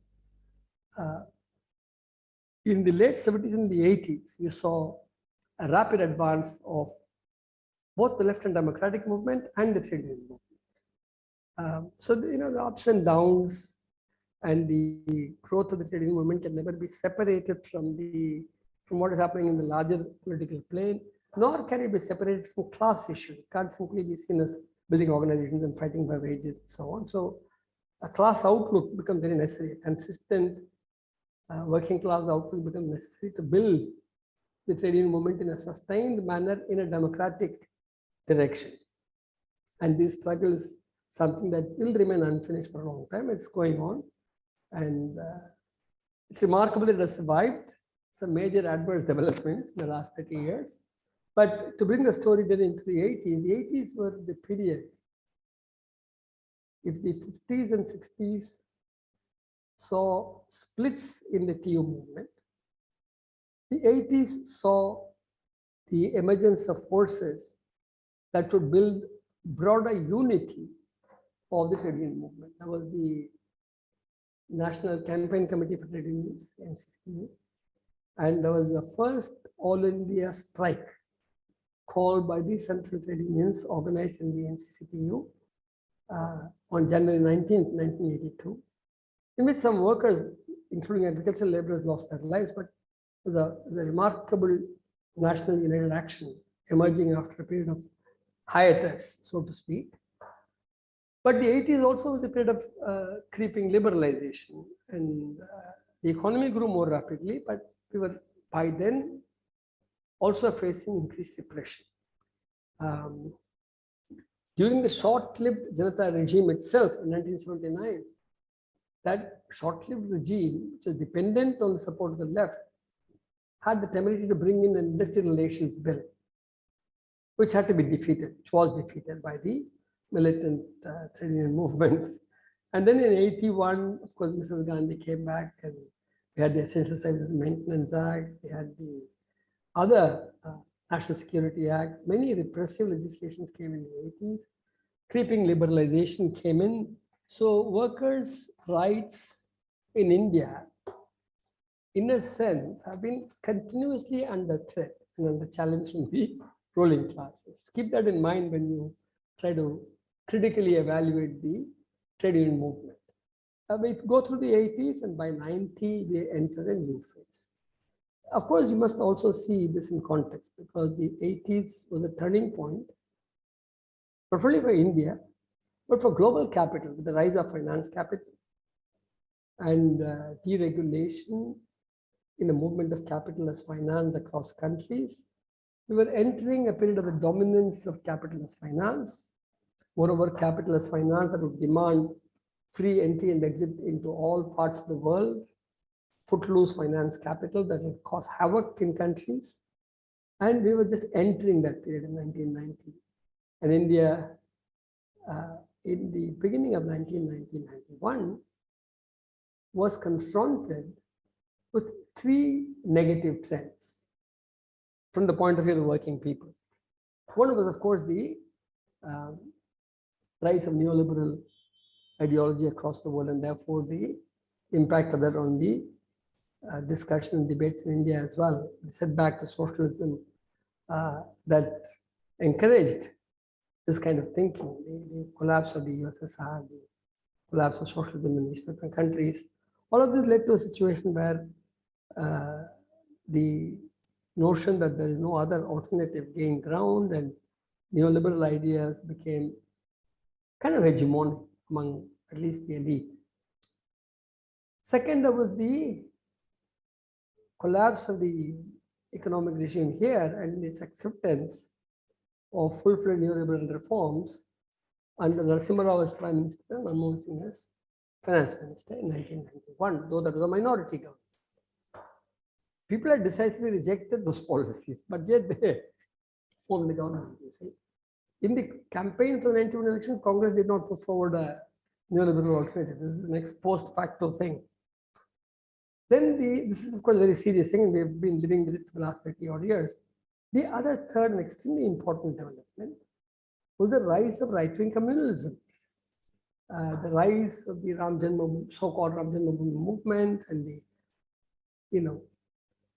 in the late 70s and the 80s, you saw a rapid advance of both the left and democratic movement and the trade union movement. So the ups and downs and the growth of the trade union movement can never be separated from what is happening in the larger political plane, nor can it be separated from class issues. It can't simply be seen as building organizations and fighting for wages and so on. So a class outlook becomes very necessary. A consistent working class outlook becomes necessary to build the trade union movement in a sustained manner in a democratic direction. And this struggle is something that will remain unfinished for a long time. It's going on. And it's remarkable that it has survived some major adverse developments in the last 30 years. But to bring the story then into the 80s were the period. If the 50s and 60s saw splits in the TU movement, the 80s saw the emergence of forces that would build broader unity of the trade union movement. That was the National Campaign Committee for Trade Unions, NCCU, and there was the first All India strike called by the central trade unions organized in the NCCPU on January 19th, 1982, in which some workers, including agricultural laborers, lost their lives, but it was a remarkable national united action emerging after a period of hiatus, so to speak. But the 80s also was a period of creeping liberalization, and the economy grew more rapidly, but we were by then also facing increased suppression. During the short-lived Janata regime itself in 1979, that short-lived regime, which was dependent on the support of the left, had the temerity to bring in an industrial relations bill, which had to be defeated, which was defeated by the militant trade union movements. And then in 81, of course, Mrs. Gandhi came back, and we had the Essential Services Maintenance Act, we had the other National Security Act, many repressive legislations came in the 80s, creeping liberalization came in. So workers' rights in India, in a sense, have been continuously under threat and under challenge from the ruling classes. Keep that in mind when you try to critically evaluate the trade union movement. We go through the 80s, and by 90, we enter a new phase. Of course, you must also see this in context, because the 80s was a turning point, not only for India, but for global capital, with the rise of finance capital and deregulation in the movement of capital as finance across countries. We were entering a period of the dominance of capital as finance. Moreover, capital as finance that would demand free entry and exit into all parts of the world, footloose finance capital that would cause havoc in countries. And we were just entering that period in 1990. And India, in the beginning of 1991, was confronted with three negative trends from the point of view of the working people. One was, of course, the rise of neoliberal ideology across the world, and therefore the impact of that on the discussion and debates in India as well. The setback to socialism that encouraged this kind of thinking, the collapse of the USSR, the collapse of socialism in East European countries. All of this led to a situation where the notion that there is no other alternative gained ground, and neoliberal ideas became kind of hegemonic among at least the elite. Second, there was the collapse of the economic regime here and its acceptance of full-fledged neoliberal reforms under Narasimha Rao as Prime Minister and Manmohan Singh as Finance Minister in 1991, though that was a minority government. People had decisively rejected those policies, but yet they formed the government, you see. In the campaign for the 91 elections, Congress did not put forward a neoliberal alternative. This is an ex post facto thing. Then this is of course a very serious thing, and we've been living with it for the last 30 odd years. The other third and extremely important development was the rise of right-wing communalism. The rise of the so-called Ram Janmabhoomi movement and the,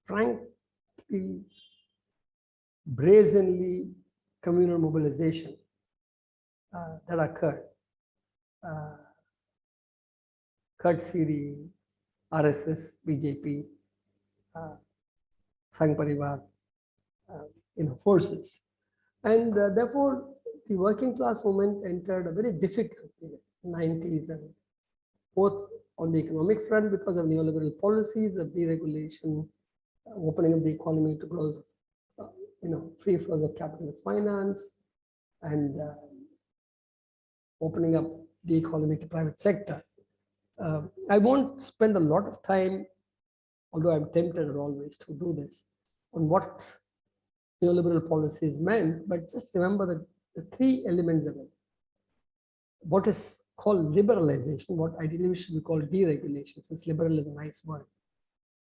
frankly, brazenly communal mobilization that occurred. Courtesy RSS, BJP, Sangh Parivar, forces. And therefore, the working class movement entered a very difficult period, 90s, and both on the economic front because of neoliberal policies of deregulation, opening of the economy to growth, free flows of capitalist finance, and opening up the economy to private sector. I won't spend a lot of time, although I'm tempted as always to do this, on what neoliberal policies meant, but just remember the three elements of it. What is called liberalization, what ideally should be called deregulation, since liberal is a nice word.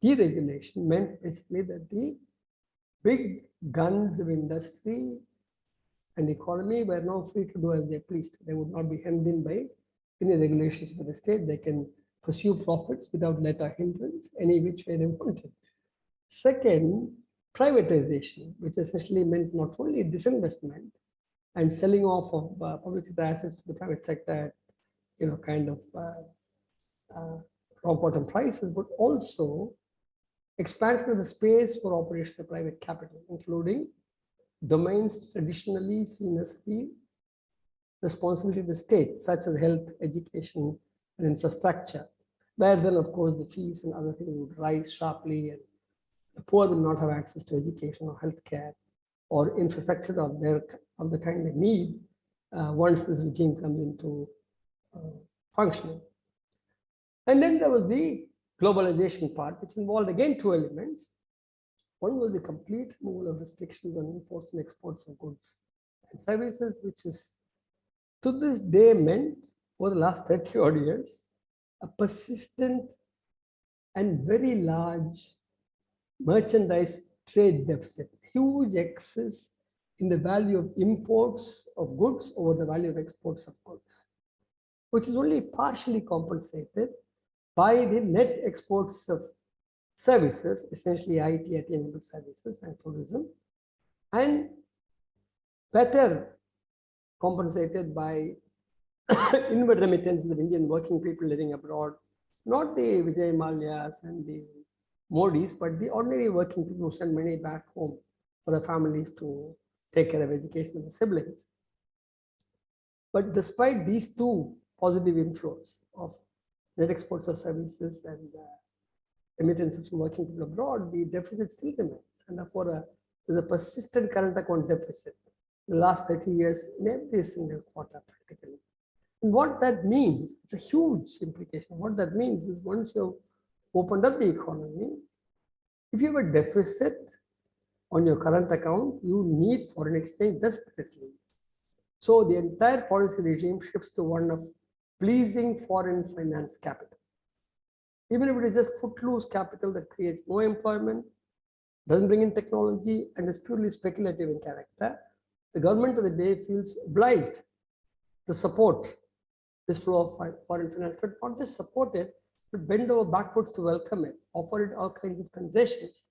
Deregulation meant basically that the big guns of industry and economy were now free to do as they pleased. They would not be hemmed in by any regulations by the state. They can pursue profits without let or hindrance any which way they wanted. Second, privatization, which essentially meant not only disinvestment and selling off of public sector assets to the private sector, rock bottom prices, but also expansion of the space for operation of private capital, including domains traditionally seen as the responsibility of the state, such as health, education, and infrastructure, where then, of course, the fees and other things would rise sharply, and the poor will not have access to education or healthcare or infrastructure of the kind they need once this regime comes into functioning. And then there was the globalization part, which involved again two elements. One was the complete removal of restrictions on imports and exports of goods and services, which is to this day meant for the last 30 odd years a persistent and very large merchandise trade deficit, huge excess in the value of imports of goods over the value of exports of goods, which is only partially compensated by the net exports of services, essentially IT-enabled services and tourism, and better compensated by inward remittances of Indian working people living abroad, not the Vijay Mallya's and the Modi's, but the ordinary working people who send money back home for their families to take care of education of the siblings. But despite these two positive inflows of net exports of services and remittances from working people abroad, the deficit still remains. And therefore, there's a persistent current account deficit in the last 30 years in every single quarter practically. And what that means, it's a huge implication. What that means is once you've opened up the economy, if you have a deficit on your current account, you need foreign exchange desperately. So the entire policy regime shifts to one of pleasing foreign finance capital. Even if it is just footloose capital that creates no employment, doesn't bring in technology, and is purely speculative in character, the government of the day feels obliged to support this flow of foreign finance, but not just support it, but bend over backwards to welcome it, offer it all kinds of concessions.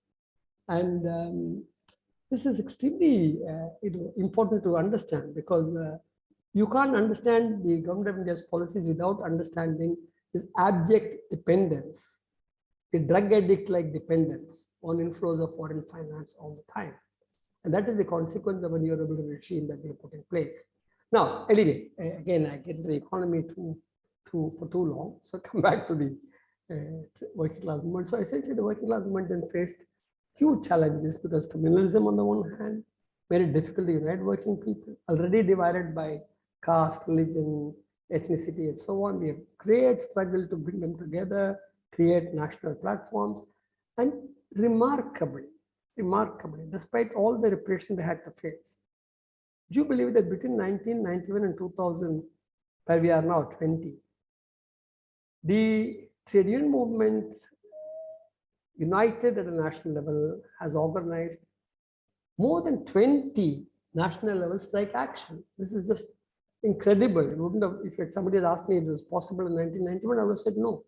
And this is extremely important to understand, because you can't understand the government of India's policies without understanding this abject dependence, the drug addict-like dependence on inflows of foreign finance all the time. And that is the consequence of a neoliberal regime that they put in place. Now, anyway, again, I get into the economy for too long. So come back to the working class movement. So essentially, the working class movement then faced huge challenges because communalism on the one hand, made it difficult to unite working people, already divided by caste, religion, ethnicity, and so on. We have great struggle to bring them together, create national platforms, and remarkably, despite all the repression they had to face, do you believe that between 1991 and 2000, where we are now 20, the trade union movement, united at a national level, has organized more than 20 national level strike actions. This is just incredible. It wouldn't have, if somebody had asked me if it was possible in 1991, I would have said no.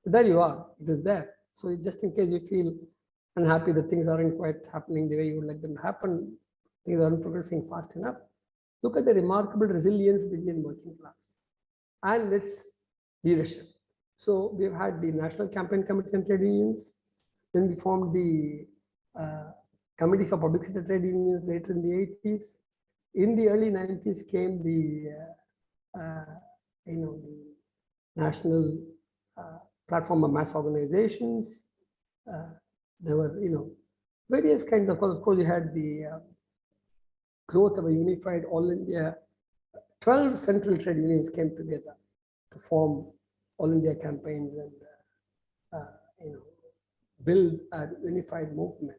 But there you are, it is there. So just in case you feel unhappy that things aren't quite happening the way you would like them to happen, things aren't progressing fast enough, look at the remarkable resilience of the Indian working class and its leadership. So we've had the National Campaign Committee on Trade Unions, then we formed the Committee for Public Sector Trade Unions later in the 80s. In the early 90s came the, the National Platform of Mass Organizations. There were, various kinds of course, you had the growth of a unified all India. 12 central trade unions came together to form all India campaigns and, build a unified movement.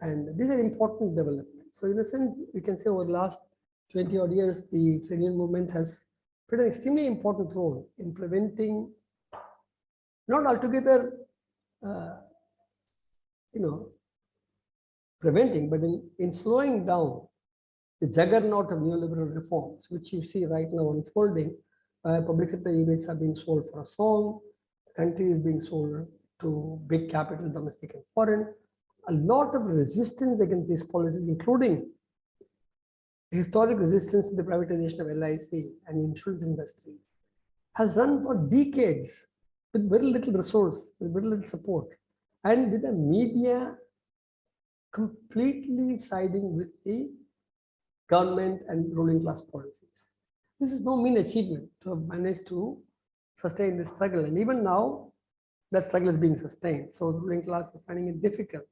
And these are important developments. So in a sense, we can say over the last 20 odd years, the trade union movement has played an extremely important role in preventing, not altogether, preventing, but in slowing down the juggernaut of neoliberal reforms, which you see right now unfolding. Public sector units are being sold for a song, the country is being sold to big capital, domestic and foreign. A lot of resistance against these policies, including historic resistance to the privatization of LIC and the insurance industry, has run for decades with very little resource, with very little support, and with the media completely siding with the government and ruling class policies. This is no mean achievement to have managed to sustain this struggle. And even now, that struggle is being sustained. So the ruling class is finding it difficult,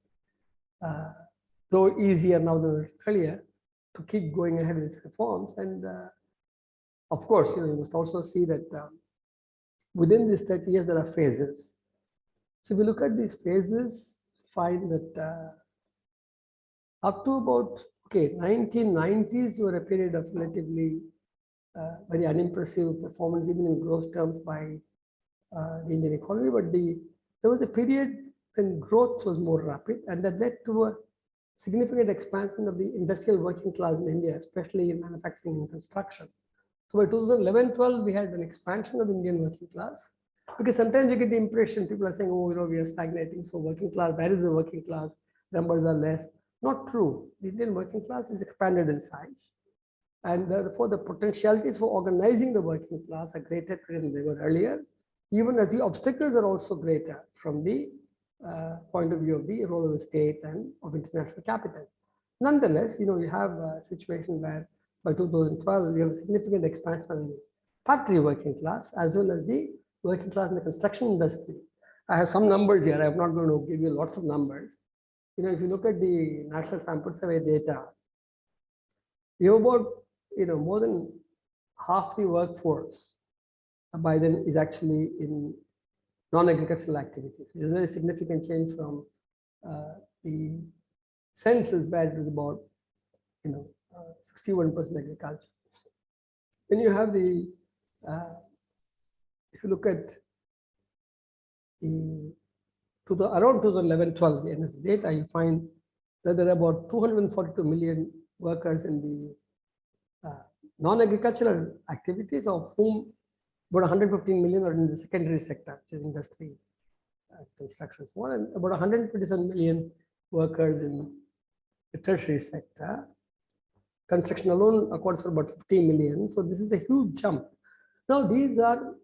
though easier now than earlier, to keep going ahead with its reforms. And of course, you must also see that within these 30 years, there are phases. So if you look at these phases, find that up to about, 1990s were a period of relatively very unimpressive performance, even in growth terms, by the Indian economy. But there was a period when growth was more rapid, and that led to a significant expansion of the industrial working class in India, especially in manufacturing and construction. So by 2011-12, we had an expansion of the Indian working class, because sometimes you get the impression people are saying, oh, we are stagnating. So working class, where is the working class? Numbers are less. Not true. The Indian working class is expanded in size. And therefore, the potentialities for organizing the working class are greater than they were earlier, even as the obstacles are also greater from the point of view of the role of the state and of international capital. Nonetheless, you have a situation where by 2012, we have a significant expansion of the factory working class, as well as the working class in the construction industry. I have some numbers here. I'm not going to give you lots of numbers. If you look at the National Sample Survey data, you have about, more than half the workforce by then is actually in non-agricultural activities, which is a very significant change from the census where it was about, 61% agriculture. Then you have the, if you look at the around 2011-12, the NS data, you find that there are about 242 million workers in the non-agricultural activities, of whom about 115 million are in the secondary sector, which is industry, construction, so on, and about 127 million workers in the tertiary sector. Construction alone accounts for about 15 million. So this is a huge jump. Now these are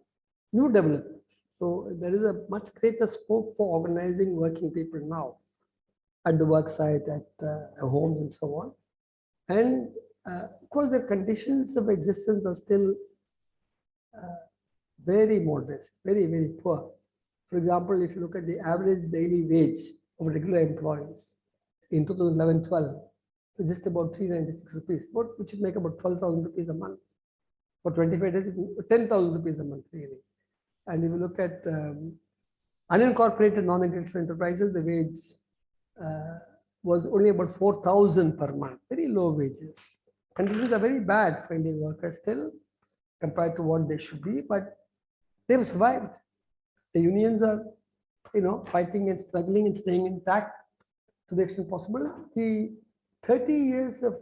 new developments. So there is a much greater scope for organizing working people now at the work site, at homes and so on. And of course, the conditions of existence are still very modest, very, very poor. For example, if you look at the average daily wage of regular employees in 2011-12, just about 396 rupees, which would make about 12,000 rupees a month. For 25 days, 10,000 rupees a month, really. And if you look at unincorporated non-agricultural enterprises, the wage was only about 4,000 per month, very low wages. Conditions are very bad for Indian workers still compared to what they should be, but they've survived. The unions are, fighting and struggling and staying intact to the extent possible. The 30 years of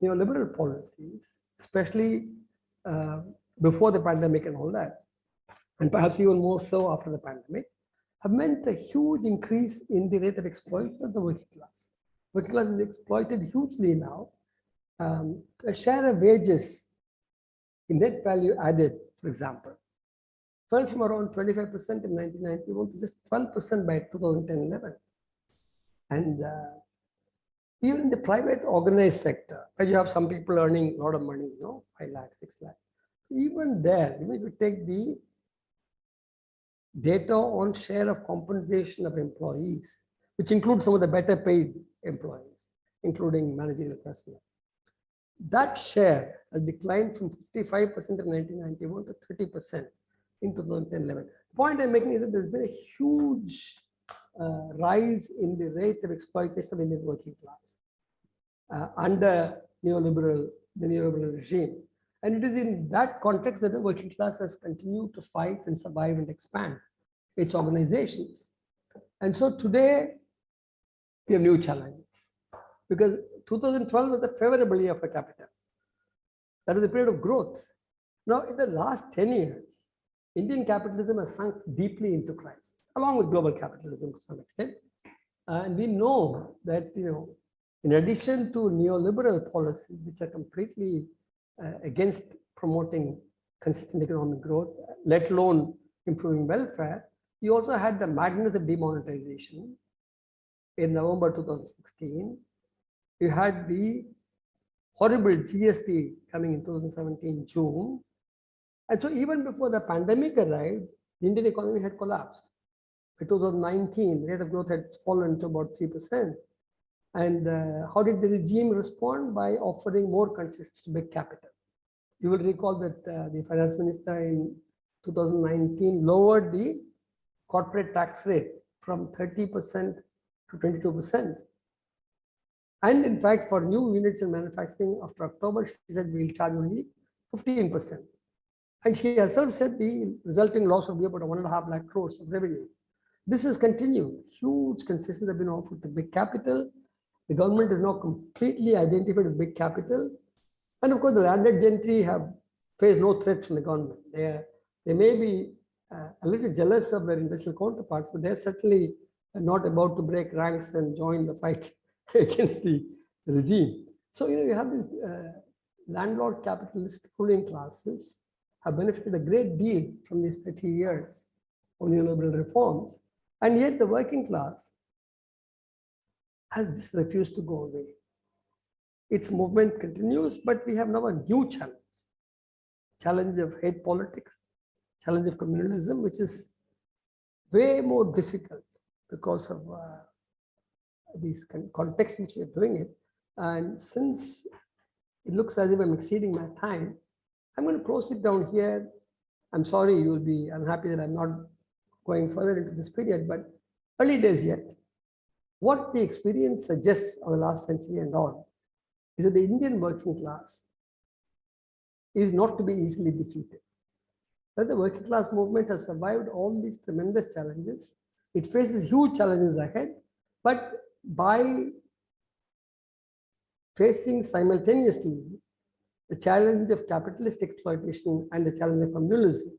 neoliberal policies, especially before the pandemic and all that, and perhaps even more so after the pandemic, have meant a huge increase in the rate of exploitation of the working class. Working class is exploited hugely now. A share of wages in net value added, for example, fell from around 25% in 1991 to just 12% by 2010-11. And even in the private organized sector, where you have some people earning a lot of money, 5 lakhs, 6 lakhs, even there, even if you take the data on share of compensation of employees, which includes some of the better paid employees, including managerial personnel, that share has declined from 55% in 1991 to 30% in 2010-11. The point I'm making is that there's been a huge rise in the rate of exploitation of Indian working class under the neoliberal regime. And it is in that context that the working class has continued to fight and survive and expand its organizations. And so today, we have new challenges, because 2012 was a favorable year for capital. That was a period of growth. Now, in the last 10 years, Indian capitalism has sunk deeply into crisis, along with global capitalism to some extent. And we know that, in addition to neoliberal policies, which are completely against promoting consistent economic growth, let alone improving welfare, you also had the madness of demonetization in November 2016. You had the horrible GST coming in 2017 June. And so even before the pandemic arrived, the Indian economy had collapsed. By 2019, the rate of growth had fallen to about 3%. And how did the regime respond? By offering more concessions to big capital. You will recall that the finance minister in 2019 lowered the corporate tax rate from 30% to 22%. And in fact, for new units in manufacturing after October, she said we'll charge only 15%. And she herself said the resulting loss will be about 1.5 lakh crores of revenue. This has continued. Huge concessions have been offered to big capital. The government is now completely identified with big capital. And of course, the landed gentry have faced no threats from the government. They may be a little jealous of their industrial counterparts, but they're certainly not about to break ranks and join the fight against the regime. So, you have these landlord capitalist ruling classes have benefited a great deal from these 30 years of neoliberal reforms. And yet the working class has just refused to go away. Its movement continues, but we have now a new challenge of hate politics, challenge of communalism, which is way more difficult because of these context which we are doing it. And since it looks as if I'm exceeding my time, I'm going to close it down here. I'm sorry, you'll be unhappy that I'm not going further into this period, but early days yet. What the experience suggests of the last century and on is that the Indian working class is not to be easily defeated. That the working class movement has survived all these tremendous challenges. It faces huge challenges ahead, but by facing simultaneously the challenge of capitalist exploitation and the challenge of communalism,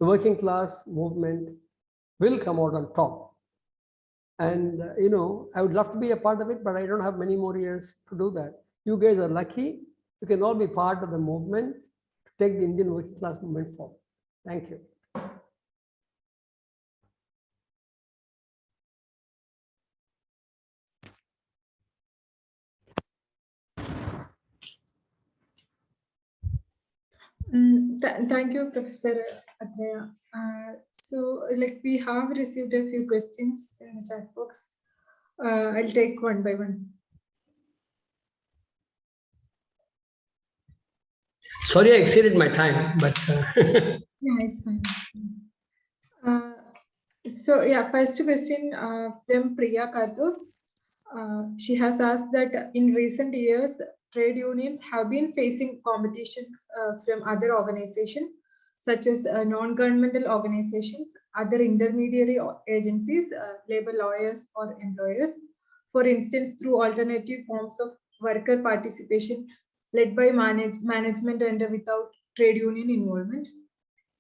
the working class movement will come out on top. And, I would love to be a part of it, but I don't have many more years to do that. You guys are lucky. You can all be part of the movement to take the Indian working class movement forward. Thank you. Thank you, Professor Athreya. So, we have received a few questions in the chat box. I'll take one by one. Sorry, I exceeded my time, but Yeah, it's fine. So yeah, first question from Priya Karthos. She has asked that in recent years, trade unions have been facing competitions from other organizations, such as non-governmental organizations, other intermediary agencies, labor lawyers or employers. For instance, through alternative forms of worker participation led by management and without trade union involvement.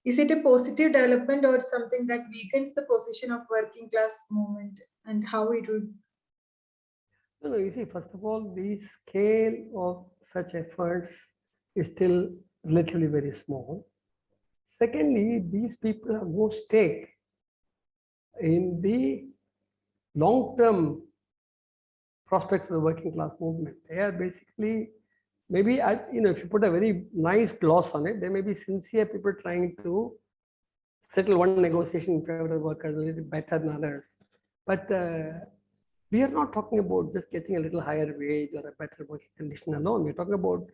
Is it a positive development or something that weakens the position of working class movement, and how it would? no, you see, first of all, the scale of such efforts is still relatively very small. Secondly, these people have no stake in the long-term prospects of the working class movement. They are basically, maybe, if you put a very nice gloss on it, there may be sincere people trying to settle one negotiation in favor of workers a little better than others. But we are not talking about just getting a little higher wage or a better working condition alone. We're talking about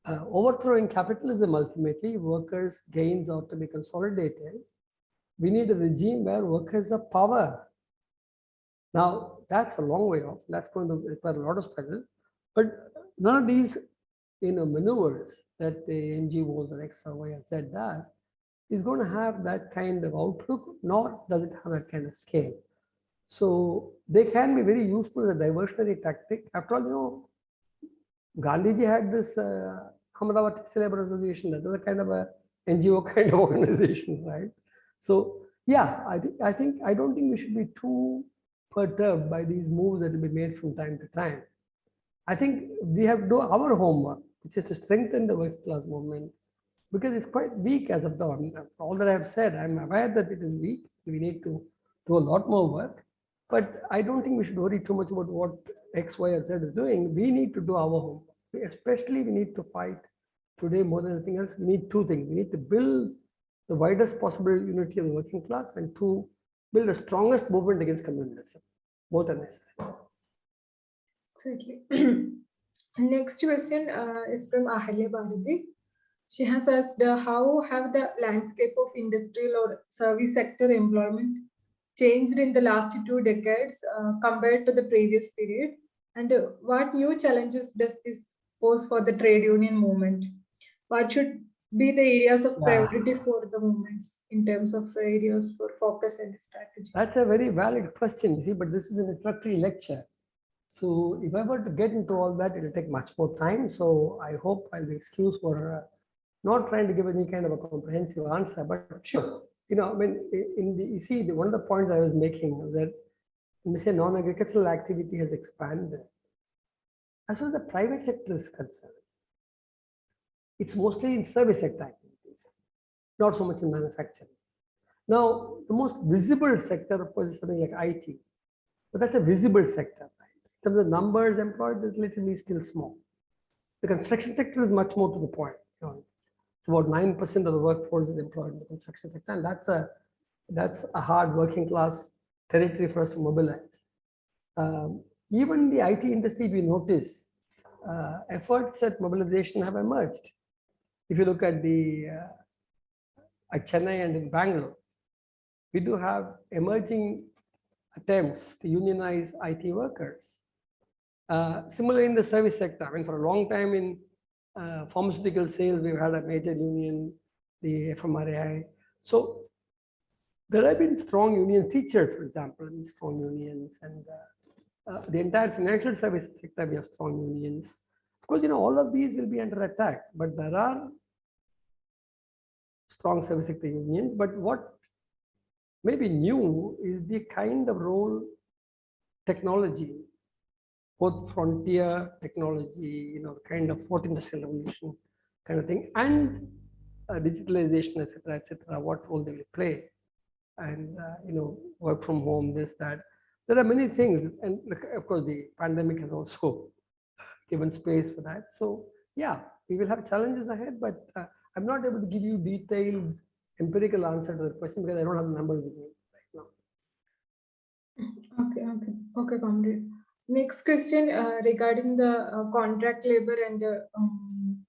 overthrowing capitalism ultimately. Workers' gains ought to be consolidated. We need a regime where workers have power. Now, that's a long way off. That's going to require a lot of struggle. But none of these maneuvers that the NGOs or X or Y or Z does is going to have that kind of outlook, nor does it have that kind of scale. So they can be very useful as a diversionary tactic. After all, Gandhiji had this Ahmedabad Textile Labor Association. That was a kind of a NGO kind of organization, right? So yeah, I don't think we should be too perturbed by these moves that will be made from time to time. I think we have to do our homework, which is to strengthen the working class movement, because it's quite weak as of now. All that I have said, I'm aware that it is weak. We need to do a lot more work, but I don't think we should worry too much about what X, Y, or Z is doing. We need to do our homework. Especially, we need to fight today more than anything else. We need two things. We need to build the widest possible unity of the working class, and to build the strongest movement against communism. Both are necessary. Exactly. Next question is from Ahalya Bharati. She has asked, how have the landscape of industrial or service sector employment changed in the last 2 decades compared to the previous period? And what new challenges does this pose for the trade union movement? What should be the areas of priority for the movements in terms of areas for focus and strategy? That's a very valid question, you see, but this is an introductory lecture. So if I were to get into all that, it'll take much more time. So I hope I'll be excused for not trying to give any kind of a comprehensive answer, but sure. You see, one of the points I was making was that when we say non-agricultural activity has expanded, as far as the private sector is concerned, it's mostly in service sector activities, not so much in manufacturing. Now, the most visible sector, of course, is something like IT, but that's a visible sector. In terms of numbers employed, is relatively still small. The construction sector is much more to the point. It's about 9% of the workforce is employed in the construction sector, and that's a hard working class territory for us to mobilize. Even the IT industry, we notice efforts at mobilization have emerged. If you look at at Chennai and in Bangalore, we do have emerging attempts to unionize IT workers. Similarly, in the service sector, for a long time in pharmaceutical sales, we've had a major union, the FMRAI. So there have been strong union teachers, for example, strong unions, and the entire financial services sector, we have strong unions. Of course, all of these will be under attack, but there are strong service sector unions. But what may be new is the kind of role technology, both frontier technology, kind of fourth industrial revolution kind of thing, and digitalization, etc., what role they will play, and work from home, this, that. There are many things, and of course the pandemic has also given space for that. So yeah, we will have challenges ahead, but I'm not able to give you detailed empirical answer to the question because I don't have the numbers with me right now. Okay, comrade. Next question regarding the contract labor and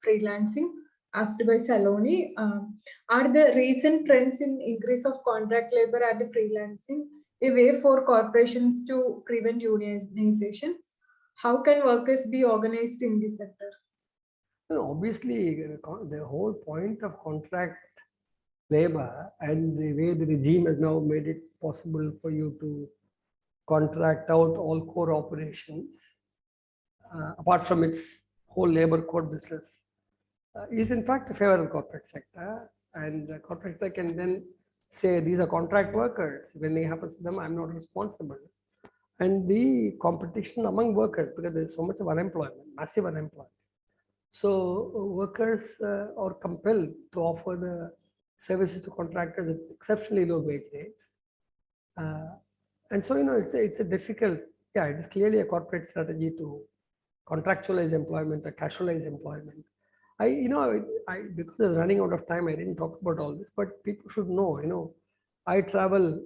freelancing. asked by Saloni. Are the recent trends in increase of contract labor and freelancing a way for corporations to prevent unionization? How can workers be organized in this sector? Obviously, the whole point of contract labor and the way the regime has now made it possible for you to contract out all core operations, apart from its whole labor code business, is in fact a favor of the corporate sector. And the corporate sector can then say, these are contract workers. When it happens to them, I'm not responsible. And the competition among workers, because there's so much of unemployment, massive unemployment. So workers are compelled to offer the services to contractors at exceptionally low wage rates. And so, it's a difficult, it is clearly a corporate strategy to contractualize employment or casualize employment. Because I was running out of time, I didn't talk about all this, but people should know, I travel,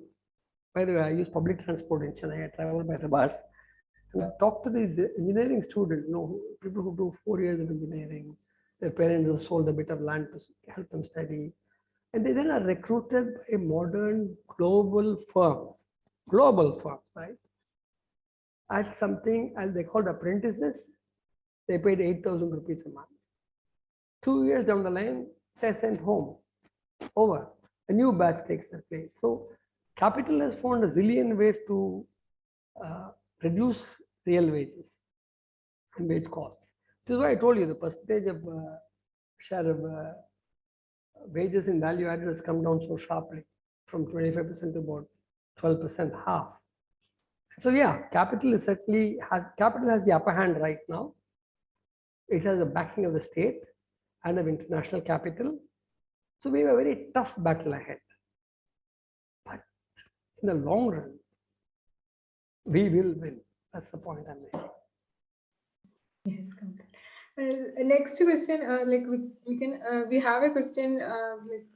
by the way, I use public transport in Chennai, I travel by the bus. And I talk to these engineering students, people who do 4 years of engineering, their parents have sold a bit of land to help them study. And they then are recruited by modern global firms, right? At something as they called apprentices, they paid 8,000 rupees a month. 2 years down the line, they're sent home. Over. A new batch takes their place. So capital has found a zillion ways to reduce real wages and wage costs. This is why I told you the percentage of share of wages in value added has come down so sharply from 25% to about 12%, half. So capital has the upper hand right now. It has the backing of the state and of international capital. So we have a very tough battle ahead. But in the long run, we will win. That's the point I'm making. Yes, next question, we have a question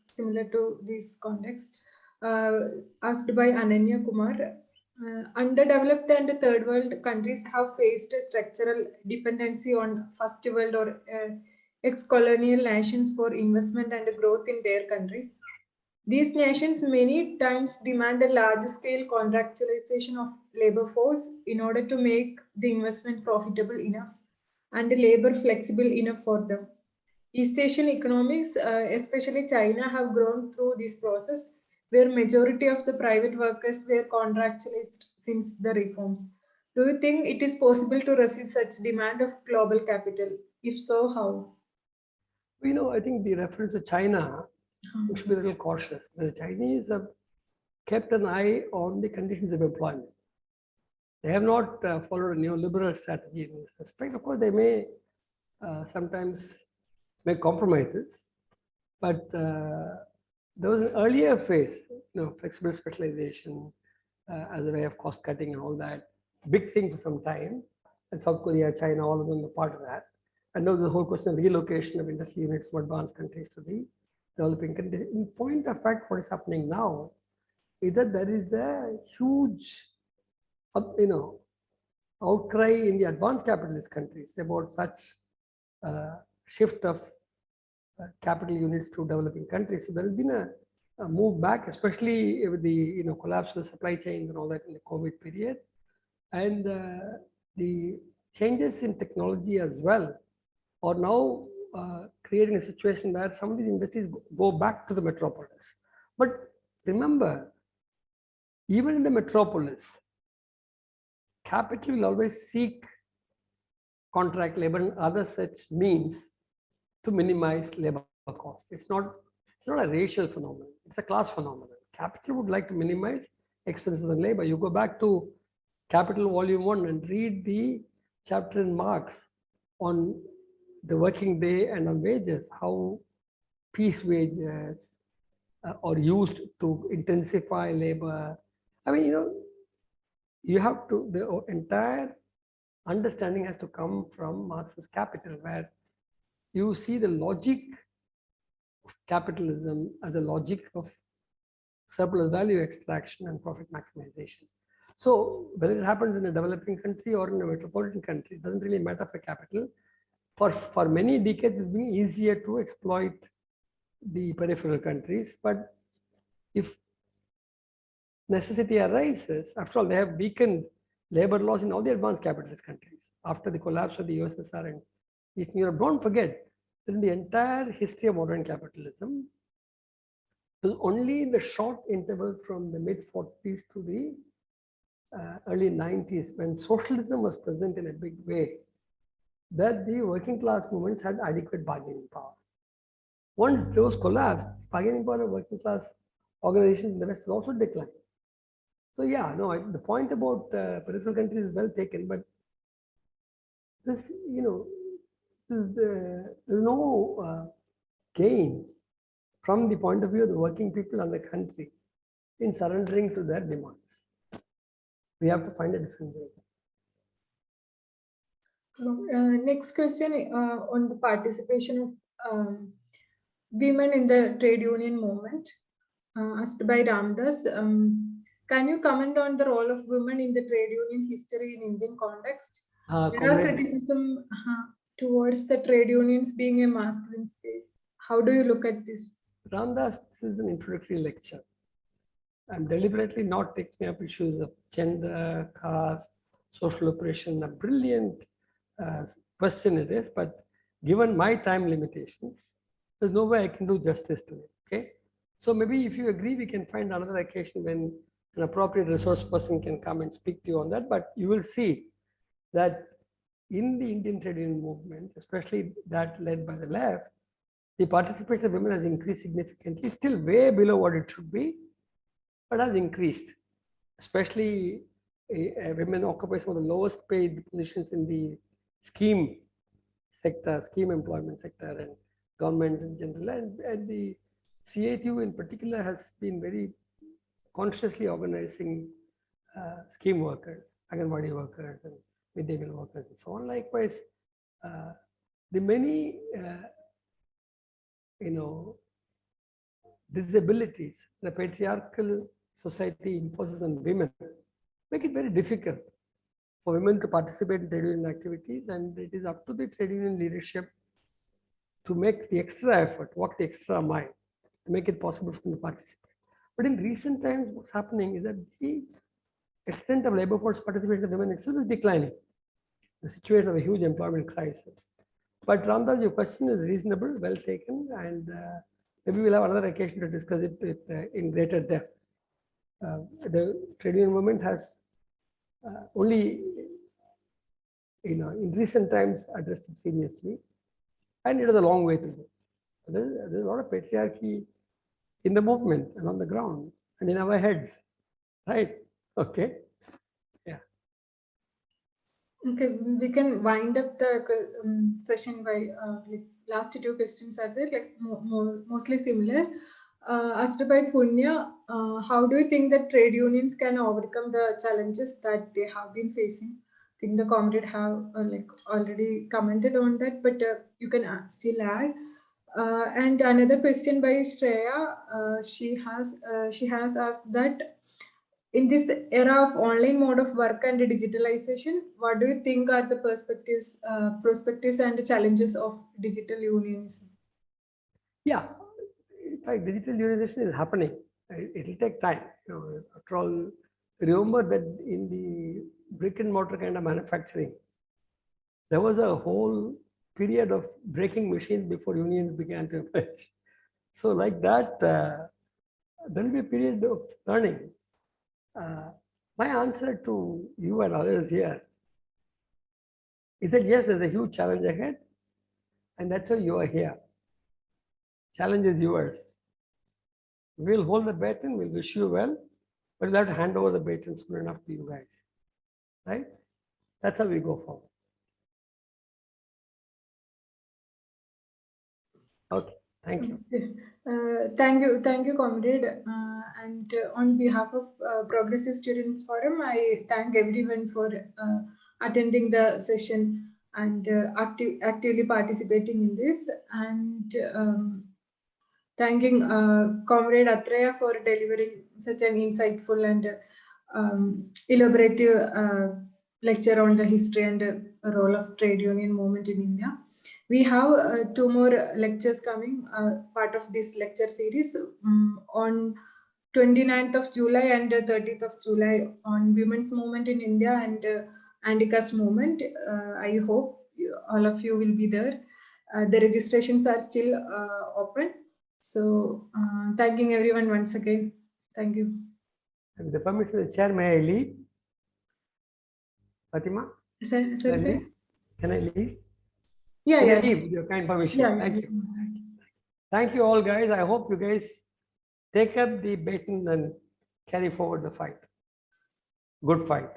similar to this context, asked by Ananya Kumar. Underdeveloped and third world countries have faced a structural dependency on first world or ex-colonial nations for investment and growth in their country. These nations many times demand a large-scale contractualization of labor force in order to make the investment profitable enough and the labor flexible enough for them. East Asian economies, especially China, have grown through this process where majority of the private workers were contractualized since the reforms. Do you think it is possible to resist such demand of global capital? If so, how? I think the reference to China, we should be a little cautious. The Chinese have kept an eye on the conditions of employment. They have not followed a neoliberal strategy in this respect. Of course, they may sometimes make compromises, but there was an earlier phase, flexible specialization as a way of cost cutting and all that, big thing for some time. And South Korea, China, all of them are part of that. And now the whole question of relocation of industry units from advanced countries to the developing countries. In point of fact, what is happening now is that there is a huge, outcry in the advanced capitalist countries about such shift of capital units to developing countries. So there has been a move back, especially with the collapse of the supply chains and all that in the COVID period, and the changes in technology as well are now creating a situation where some of these industries go back to the metropolis. But remember, even in the metropolis, capital will always seek contract labor and other such means to minimize labor costs. It's not a racial phenomenon, it's a class phenomenon. Capital would like to minimize expenses on labor. You go back to Capital Volume 1 and read the chapter in Marx on the working day and on wages, how piece wages are used to intensify labor. I mean, you have to, the entire understanding has to come from Marx's Capital, where you see the logic of capitalism as a logic of surplus value extraction and profit maximization. So whether it happens in a developing country or in a metropolitan country, it doesn't really matter for capital. for many decades, it's been easier to exploit the peripheral countries. But if necessity arises, after all, they have weakened labor laws in all the advanced capitalist countries after the collapse of the USSR and Eastern Europe. Don't forget that in the entire history of modern capitalism, it was only in the short interval from the mid-40s to the early 90s, when socialism was present in a big way, that the working class movements had adequate bargaining power. Once those collapsed, bargaining power of working class organizations in the West has also declined. So yeah, no, the point about peripheral countries is well taken, but this, there's no gain from the point of view of the working people and the country in surrendering to their demands. We have to find a different way. Next question on the participation of women in the trade union movement, asked by Ramdas. Can you comment on the role of women in the trade union history in Indian context? There are criticism towards the trade unions being a masculine space. How do you look at this? Ramdas, this is an introductory lecture. I'm deliberately not taking up issues of gender, caste, social oppression. A brilliant question it is, but given my time limitations, there's no way I can do justice to it. Okay, so maybe if you agree, we can find another occasion when an appropriate resource person can come and speak to you on that. But you will see that in the Indian trade union movement, especially that led by the left, the participation of women has increased significantly, still way below what it should be, but has increased. Especially women occupy some of the lowest paid positions in the scheme sector, scheme employment sector, and governments in general. And the CATU in particular has been very consciously organizing scheme workers, Anganwadi workers, and midday meal workers, and so on. Likewise, the many disabilities the patriarchal society imposes on women make it very difficult for women to participate in trade union activities, and it is up to the trade union leadership to make the extra effort, walk the extra mile, to make it possible for them to participate. But in recent times, what's happening is that the extent of labor force participation of women itself is declining. The situation of a huge employment crisis. But Ramdas, your question is reasonable, well taken, and maybe we'll have another occasion to discuss it in greater depth. The trade union movement has only, in recent times addressed it seriously, and it is a long way to go. There's a lot of patriarchy in the movement and on the ground and in our heads, right? Okay. Yeah. Okay, we can wind up the session by last two questions are there, like mostly similar. Asked by Punya, how do you think that trade unions can overcome the challenges that they have been facing? I think the comrade have already commented on that, but you can still add. And another question by Shreya, she has asked that in this era of online mode of work and digitalization, what do you think are the perspectives and the challenges of digital unionism? Yeah, in fact, digital unionization is happening. It will take time. After all, remember that in the brick and mortar kind of manufacturing, there was a whole period of breaking machines before unions began to emerge. So like that, there will be a period of learning. My answer to you and others here is that yes, there's a huge challenge ahead, and that's why you are here. Challenge is yours. We'll hold the baton, we'll wish you well, but we'll have to hand over the baton soon enough to you guys. Right? That's how we go forward. Okay, thank you. Thank you, comrade. And on behalf of Progressive Students Forum, I thank everyone for attending the session and actively participating in this. And thanking Comrade Athreya for delivering such an insightful and elaborative lecture on the history and role of trade union movement in India. We have 2 more lectures coming, part of this lecture series on 29th of July and 30th of July on women's movement in India and Anti-Caste movement. I hope all of you will be there. The registrations are still open. So thanking everyone once again. Thank you. With the permission of the chair, may I leave? Fatima? Sorry, Can I leave? Can I leave? Yeah, Can yeah. I leave with your kind permission? Yeah, Thank yeah. you. Thank you all, guys. I hope you guys take up the baton and carry forward the fight. Good fight.